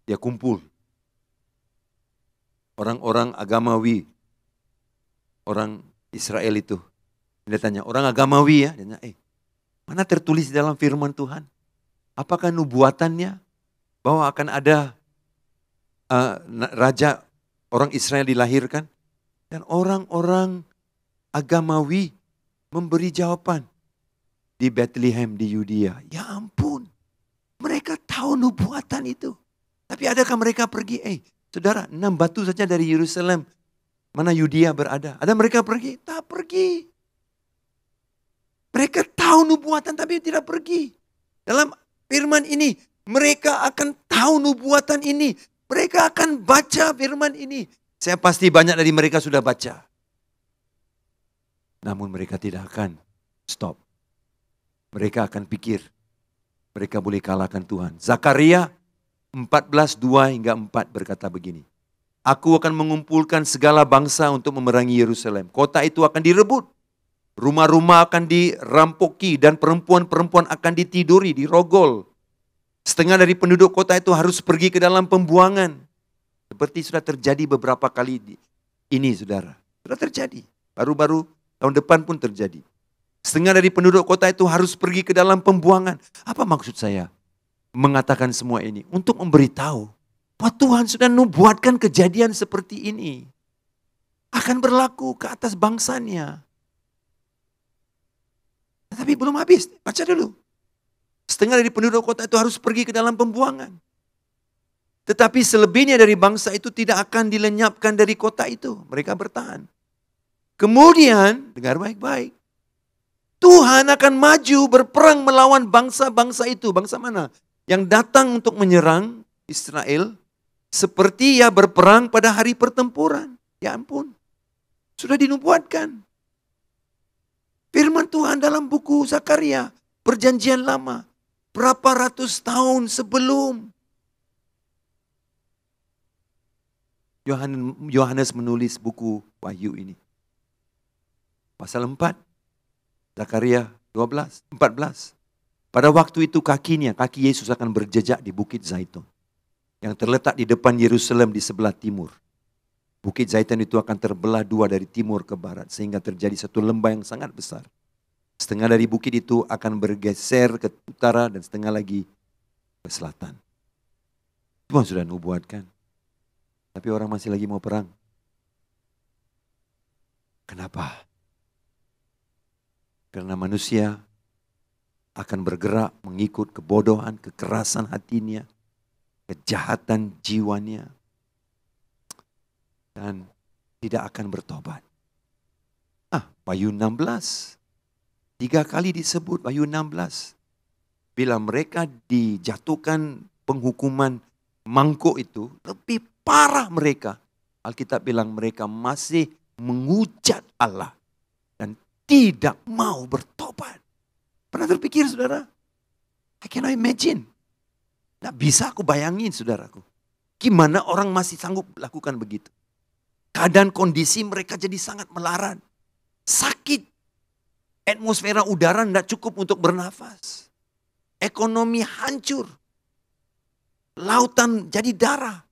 Dia kumpul. Orang-orang agamawi. Orang Israel itu. Dia tanya, orang agamawi ya. Dia tanya, mana tertulis dalam firman Tuhan? Apakah nubuatannya bahwa akan ada raja orang Israel dilahirkan? Dan orang-orang agamawi memberi jawaban di Bethlehem di Yudea. Ya ampun, mereka tahu nubuatan itu. Tapi adakah mereka pergi? Saudara, 6 batu saja dari Yerusalem. Mana Yudea berada? Ada mereka pergi? Tak pergi. Mereka tahu nubuatan tapi tidak pergi. Dalam firman ini, mereka akan tahu nubuatan ini. Mereka akan baca firman ini. Saya pasti banyak dari mereka sudah baca. Namun mereka tidak akan stop. Mereka akan pikir. Mereka boleh kalahkan Tuhan. Zakaria 14:2 hingga 4 berkata begini. Aku akan mengumpulkan segala bangsa untuk memerangi Yerusalem. Kota itu akan direbut. Rumah-rumah akan dirampoki dan perempuan-perempuan akan ditiduri, dirogol. Setengah dari penduduk kota itu harus pergi ke dalam pembuangan. Seperti sudah terjadi beberapa kali ini saudara. Sudah terjadi. Baru-baru tahun depan pun terjadi. Setengah dari penduduk kota itu harus pergi ke dalam pembuangan. Apa maksud saya mengatakan semua ini? Untuk memberitahu bahwa Tuhan sudah nubuatkan kejadian seperti ini. Akan berlaku ke atas bangsanya. Tapi belum habis. Baca dulu. Setengah dari penduduk kota itu harus pergi ke dalam pembuangan. Tetapi selebihnya dari bangsa itu tidak akan dilenyapkan dari kota itu. Mereka bertahan. Kemudian, dengar baik-baik. Tuhan akan maju berperang melawan bangsa-bangsa itu. Bangsa mana? Yang datang untuk menyerang Israel. Seperti ia berperang pada hari pertempuran. Ya ampun. Sudah dinubuatkan. Firman Tuhan dalam buku Zakaria. Perjanjian lama. Berapa ratus tahun sebelum Yohanes menulis buku Wahyu ini. Pasal 4. Zakaria 14. Pada waktu itu kaki Yesus akan berjejak di Bukit Zaitun. Yang terletak di depan Yerusalem di sebelah timur. Bukit Zaitun itu akan terbelah dua dari timur ke barat. Sehingga terjadi satu lembah yang sangat besar. Setengah dari bukit itu akan bergeser ke utara dan setengah lagi ke selatan. Tuhan sudah nubuatkan. Tapi orang masih lagi mau perang. Kenapa? Karena manusia akan bergerak mengikut kebodohan, kekerasan hatinya, kejahatan jiwanya. Dan tidak akan bertobat. Wahyu 16. 3 kali disebut Wahyu 16. Bila mereka dijatuhkan penghukuman mangkuk itu, lebih parah mereka. Alkitab bilang mereka masih menghujat Allah. Dan tidak mau bertobat. Pernah terpikir saudara? I cannot imagine. Tidak bisa aku bayangin saudaraku. Gimana orang masih sanggup lakukan begitu. Keadaan kondisi mereka jadi sangat melarat. Sakit. Atmosfera udara tidak cukup untuk bernafas. Ekonomi hancur. Lautan jadi darah.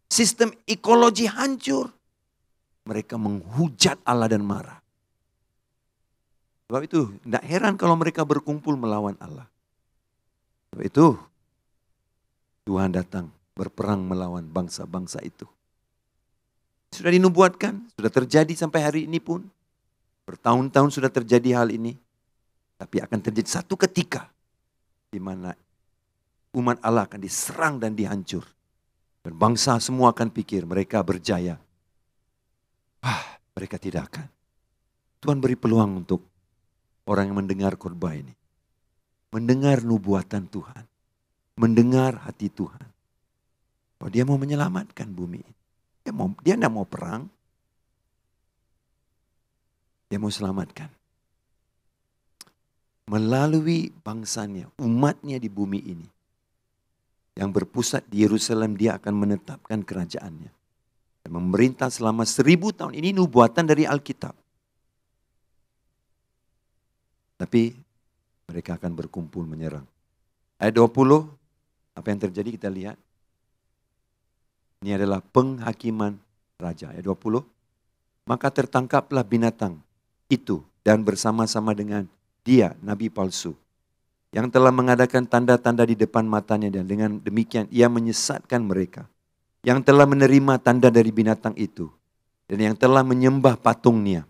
Sistem ekologi hancur. Mereka menghujat Allah dan marah. Sebab itu, tidak heran kalau mereka berkumpul melawan Allah. Sebab itu, Tuhan datang berperang melawan bangsa-bangsa itu. Sudah dinubuatkan, sudah terjadi sampai hari ini pun. Bertahun-tahun sudah terjadi hal ini. Tapi akan terjadi satu ketika di mana umat Allah akan diserang dan dihancur. Dan bangsa semua akan pikir mereka berjaya. Mereka tidak akan. Tuhan beri peluang untuk orang yang mendengar khotbah ini. Mendengar nubuatan Tuhan. Mendengar hati Tuhan. Bahwa dia mau menyelamatkan bumi ini. Dia tidak mau perang. Dia mau selamatkan. Melalui bangsanya, umatnya di bumi ini. Yang berpusat di Yerusalem, dia akan menetapkan kerajaannya. Dan memerintah selama 1000 tahun. Ini nubuatan dari Alkitab. Tapi mereka akan berkumpul menyerang. Ayat 20, apa yang terjadi kita lihat. Ini adalah penghakiman raja. Ayat 20, maka tertangkaplah binatang itu dan bersama-sama dengan dia, nabi palsu, yang telah mengadakan tanda-tanda di depan matanya, dan dengan demikian ia menyesatkan mereka yang telah menerima tanda dari binatang itu dan yang telah menyembah patungnya.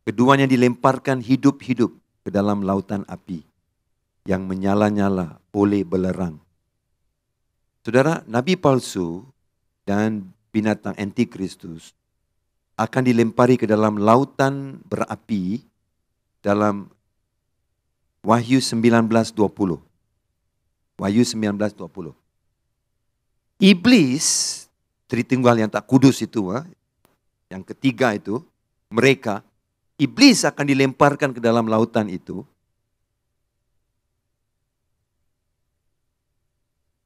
Keduanya dilemparkan hidup-hidup ke dalam lautan api yang menyala-nyala oleh belerang. Saudara, nabi palsu dan binatang antikristus akan dilempari ke dalam lautan berapi dalam Wahyu 19:20. Wahyu 19:20. Iblis, Tritunggal yang tak kudus itu, yang ketiga itu, iblis akan dilemparkan ke dalam lautan itu.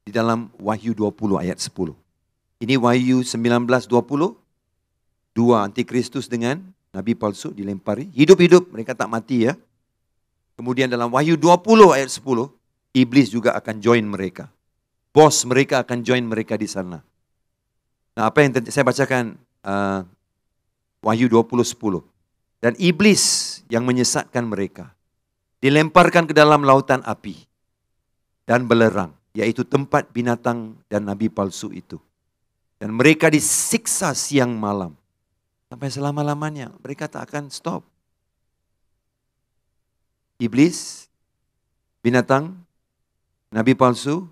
Di dalam Wahyu 20 ayat 10. Ini Wahyu 19:20. Dua antikristus dengan nabi palsu dilempari. Hidup-hidup, mereka tak mati ya. Kemudian dalam Wahyu 20 ayat 10, iblis juga akan join mereka. Bos mereka akan join mereka di sana. Nah, apa yang saya bacakan Wahyu 20:10. Dan iblis yang menyesatkan mereka dilemparkan ke dalam lautan api dan belerang, yaitu tempat binatang dan nabi palsu itu. Dan mereka disiksa siang malam. Sampai selama-lamanya, mereka tak akan stop. Iblis, binatang, nabi palsu,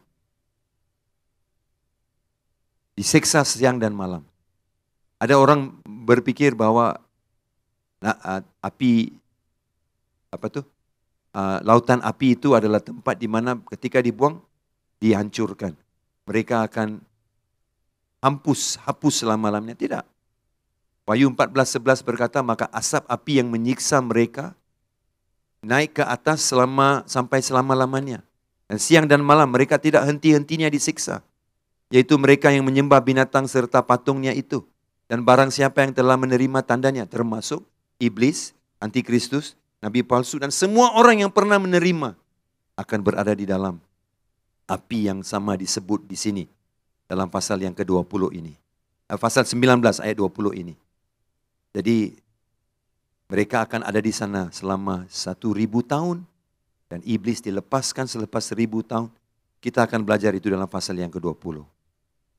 disiksa siang dan malam. Ada orang berpikir bahwa lautan api itu adalah tempat di mana ketika dibuang, dihancurkan. Mereka akan hapus selama-lamanya. Tidak. Wahyu 14:11 berkata, maka asap api yang menyiksa mereka naik ke atas sampai selama-lamanya. Dan siang dan malam mereka tidak henti-hentinya disiksa. Yaitu mereka yang menyembah binatang serta patungnya itu. Dan barang siapa yang telah menerima tandanya, termasuk iblis, antikristus, nabi palsu, dan semua orang yang pernah menerima, akan berada di dalam api yang sama disebut di sini. Dalam pasal yang ke-20 ini. Pasal 19 ayat 20 ini. Jadi mereka akan ada di sana selama 1000 tahun. Dan iblis dilepaskan selepas 1000 tahun. Kita akan belajar itu dalam pasal yang ke-20.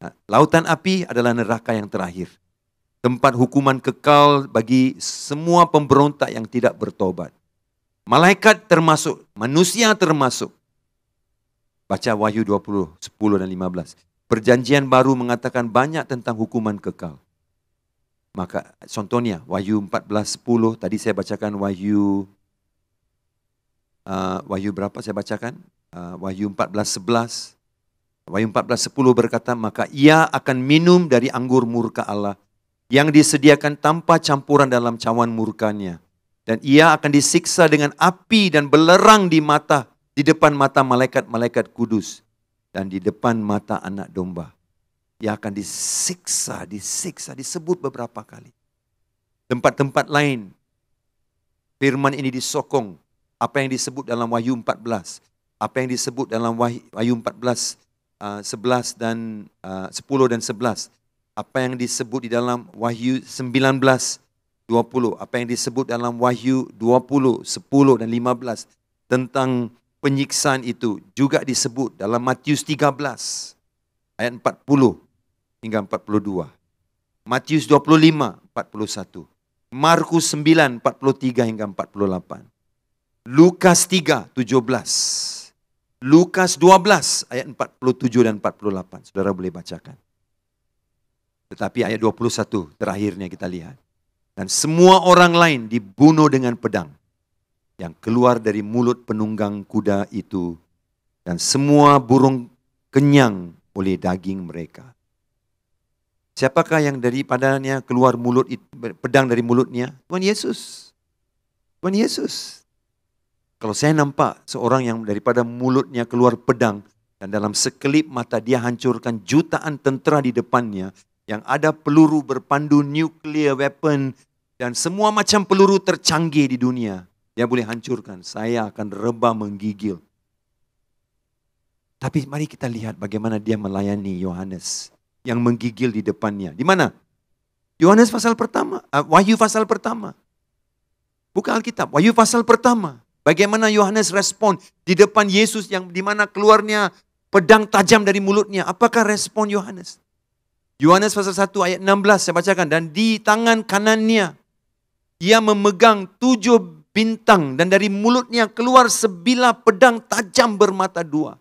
Nah, lautan api adalah neraka yang terakhir. Tempat hukuman kekal bagi semua pemberontak yang tidak bertobat. Malaikat termasuk, manusia termasuk. Baca Wahyu 20, 10 dan 15. Perjanjian baru mengatakan banyak tentang hukuman kekal. Maka contohnya Wahyu 14:10, tadi saya bacakan Wahyu berapa saya bacakan? Wahyu 14:11. Wahyu 14:10 berkata, maka ia akan minum dari anggur murka Allah yang disediakan tanpa campuran dalam cawan murkanya. Dan ia akan disiksa dengan api dan belerang di depan mata malaikat-malaikat kudus. Dan di depan mata anak domba. Ia akan disiksa, disebut beberapa kali. Tempat-tempat lain, firman ini disokong. Apa yang disebut dalam Wahyu 14. Apa yang disebut dalam Wahyu 14, 11 dan 10 dan 11. Apa yang disebut di dalam Wahyu 19, 20. Apa yang disebut dalam Wahyu 20, 10 dan 15. Tentang penyiksaan itu juga disebut dalam Matius 13 ayat 40 hingga 42. Matius 25, 41. Markus 9, 43 hingga 48. Lukas 3, 17. Lukas 12 ayat 47 dan 48. Saudara boleh bacakan. Tetapi ayat 21 terakhirnya kita lihat. Dan semua orang lain dibunuh dengan pedang yang keluar dari mulut penunggang kuda itu. Dan semua burung kenyang oleh daging mereka. Siapakah yang daripadanya keluar pedang dari mulutnya? Tuhan Yesus. Tuhan Yesus. Kalau saya nampak seorang yang daripada mulutnya keluar pedang dan dalam sekelip mata dia hancurkan jutaan tentera di depannya yang ada peluru berpandu nuclear weapon dan semua macam peluru tercanggih di dunia. Dia boleh hancurkan. Saya akan rebah menggigil. Tapi mari kita lihat bagaimana dia melayani Yohanes yang menggigil di depannya. Di mana? Yohanes pasal pertama, Wahyu pasal pertama. Bukan Alkitab, Wahyu pasal pertama. Bagaimana Yohanes respon di depan Yesus yang di mana keluarnya pedang tajam dari mulutnya. Apakah respon Yohanes? Yohanes pasal 1 ayat 16 saya bacakan. Dan di tangan kanannya ia memegang 7 bintang dan dari mulutnya keluar sebilah pedang tajam bermata 2.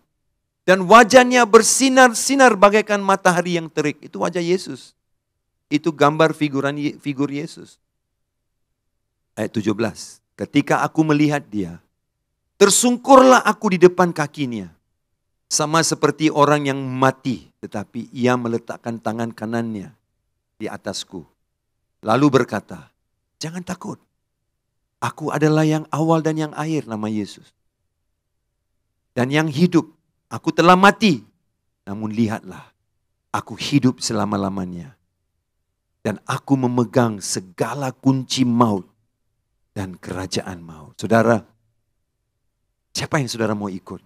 Dan wajahnya bersinar-sinar bagaikan matahari yang terik. Itu wajah Yesus. Itu gambar figur Yesus. Ayat 17. Ketika aku melihat dia, tersungkurlah aku di depan kakinya. Sama seperti orang yang mati, tetapi ia meletakkan tangan kanannya di atasku. Lalu berkata, jangan takut. Aku adalah yang awal dan yang akhir, nama Yesus. Dan yang hidup, aku telah mati. Namun lihatlah, aku hidup selama-lamanya. Dan aku memegang segala kunci maut dan kerajaan maut. Saudara, siapa yang saudara mau ikut?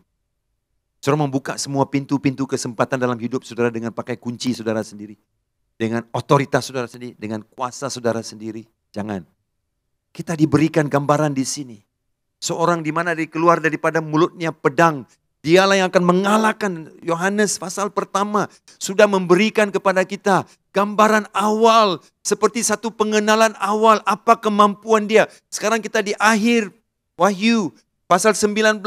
Saudara membuka semua pintu-pintu kesempatan dalam hidup saudara dengan pakai kunci saudara sendiri. Dengan otoritas saudara sendiri, dengan kuasa saudara sendiri. Jangan. Kita diberikan gambaran di sini. Seorang di mana keluar daripada mulutnya pedang. Dialah yang akan mengalahkan. Yohanes pasal pertama sudah memberikan kepada kita gambaran awal. Seperti satu pengenalan awal apa kemampuan dia. Sekarang kita di akhir Wahyu pasal 19.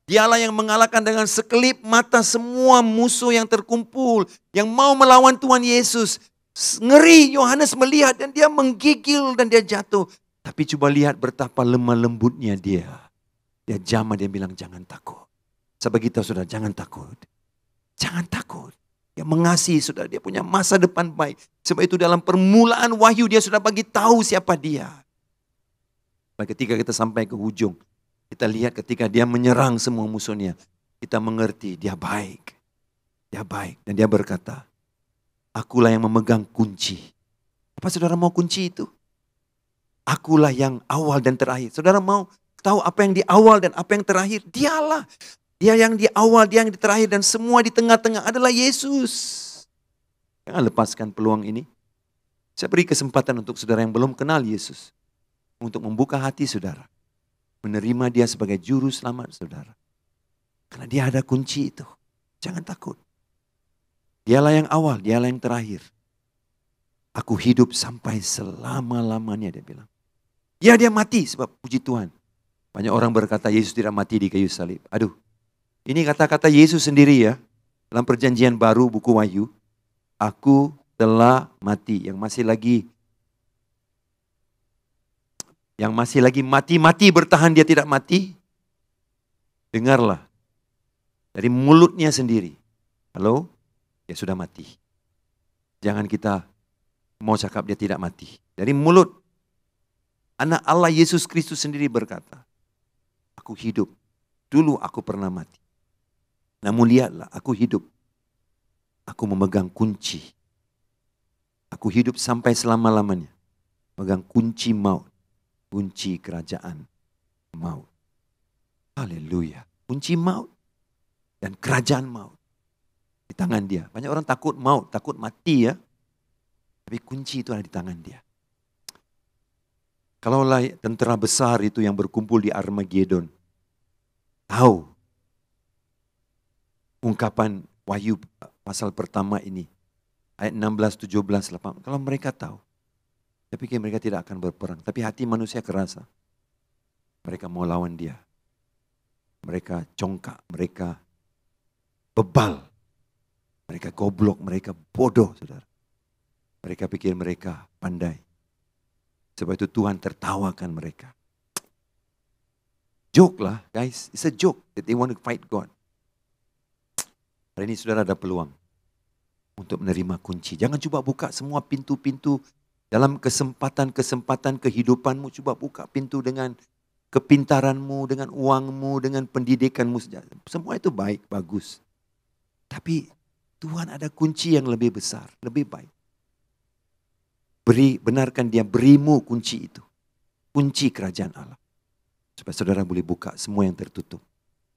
Dialah yang mengalahkan dengan sekelip mata semua musuh yang terkumpul. Yang mau melawan Tuhan Yesus. Ngeri Yohanes melihat dan dia menggigil dan dia jatuh. Tapi coba lihat betapa lemah lembutnya dia. Dia jamah, dia bilang jangan takut. Saya beritahu saudara, jangan takut. Jangan takut. Dia mengasihi saudara, dia punya masa depan baik. Sebab itu dalam permulaan Wahyu dia sudah bagi tahu siapa dia. Dan ketika kita sampai ke ujung, kita lihat ketika dia menyerang semua musuhnya, kita mengerti dia baik. Dia baik dan dia berkata, akulah yang memegang kunci. Apa saudara mau kunci itu? Akulah yang awal dan terakhir. Saudara mau tahu apa yang di awal dan apa yang terakhir? Dialah. Dia yang di awal, dia yang di terakhir dan semua di tengah-tengah adalah Yesus. Jangan lepaskan peluang ini. Saya beri kesempatan untuk saudara yang belum kenal Yesus. Untuk membuka hati saudara. Menerima dia sebagai juru selamat saudara. Karena dia ada kunci itu. Jangan takut. Dialah yang awal, dialah yang terakhir. Aku hidup sampai selama-lamanya dia bilang. Ya dia mati sebab puji Tuhan. Banyak orang berkata Yesus tidak mati di kayu salib. Aduh. Ini kata-kata Yesus sendiri ya. Dalam perjanjian baru buku Wahyu. Aku telah mati. Yang masih lagi mati bertahan dia tidak mati. Dengarlah. Dari mulutnya sendiri. Halo? Dia sudah mati. Jangan kita mau cakap dia tidak mati. Dari mulut. Anak Allah Yesus Kristus sendiri berkata. Aku hidup. Dulu aku pernah mati. Namun lihatlah, aku hidup. Aku memegang kunci. Aku hidup sampai selama-lamanya. Memegang kunci maut. Kunci kerajaan maut. Haleluya. Kunci maut. dan kerajaan maut di tangan dia. Banyak orang takut maut, takut mati ya. Tapi kunci itu ada di tangan dia. Kalaulah tentera besar itu yang berkumpul di Armageddon tahu ungkapan Wahyu pasal pertama ini, ayat 16, 17, 18. Kalau mereka tahu, saya pikir mereka tidak akan berperang. Tapi hati manusia kerasa. Mereka mau lawan dia. Mereka congkak, mereka bebal. Mereka goblok, mereka bodoh, saudara. Mereka pikir mereka pandai. Sebab itu Tuhan tertawakan mereka. Joke lah guys, it's a joke that they want to fight God. Hari ini saudara ada peluang untuk menerima kunci. Jangan coba buka semua pintu-pintu dalam kesempatan-kesempatan kehidupanmu. Coba buka pintu dengan kepintaranmu, dengan uangmu, dengan pendidikanmu. Semua itu baik, bagus. Tapi Tuhan ada kunci yang lebih besar, lebih baik. Benarkan dia berimu kunci itu. Kunci kerajaan Allah. Supaya saudara boleh buka semua yang tertutup.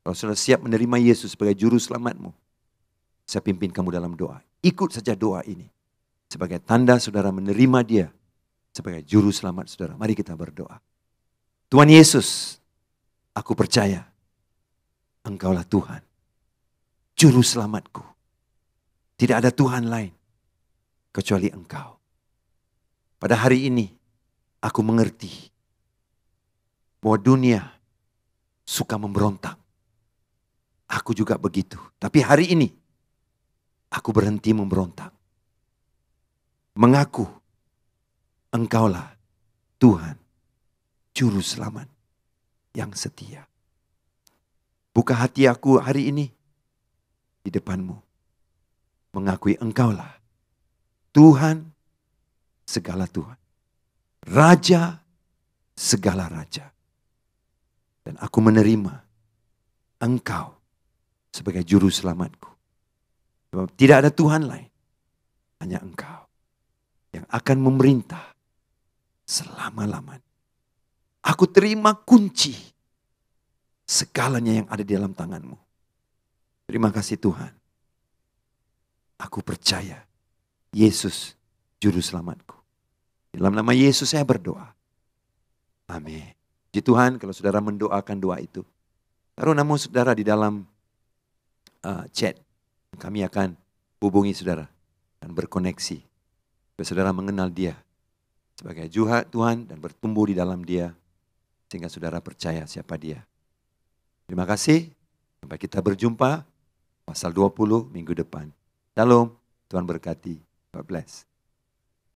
Kalau saudara siap menerima Yesus sebagai juru selamatmu, saya pimpin kamu dalam doa. Ikut saja doa ini. Sebagai tanda saudara menerima dia sebagai juru selamat saudara. Mari kita berdoa. Tuhan Yesus, aku percaya Engkaulah Tuhan, juru selamatku. Tidak ada Tuhan lain kecuali Engkau. Pada hari ini, aku mengerti bahwa dunia suka memberontak. Aku juga begitu. Tapi hari ini, aku berhenti memberontak. Mengaku Engkaulah Tuhan, juru selamat yang setia. Buka hati aku hari ini di depanmu. Mengakui Engkaulah Tuhan segala Tuhan. Raja segala raja. Dan aku menerima Engkau sebagai juru selamatku. Sebab tidak ada Tuhan lain. Hanya Engkau yang akan memerintah selama-lamanya. Aku terima kunci segalanya yang ada di dalam tanganmu. Terima kasih Tuhan. Aku percaya Yesus juru selamatku. Dalam nama Yesus saya berdoa. Amin. Puji Tuhan kalau saudara mendoakan doa itu. Taruh nama saudara di dalam chat. Kami akan hubungi saudara dan berkoneksi. Supaya saudara mengenal dia sebagai Tuhan dan bertumbuh di dalam dia. Sehingga saudara percaya siapa dia. Terima kasih. Sampai kita berjumpa pasal 20 minggu depan. Shalom. Tuhan berkati. God bless.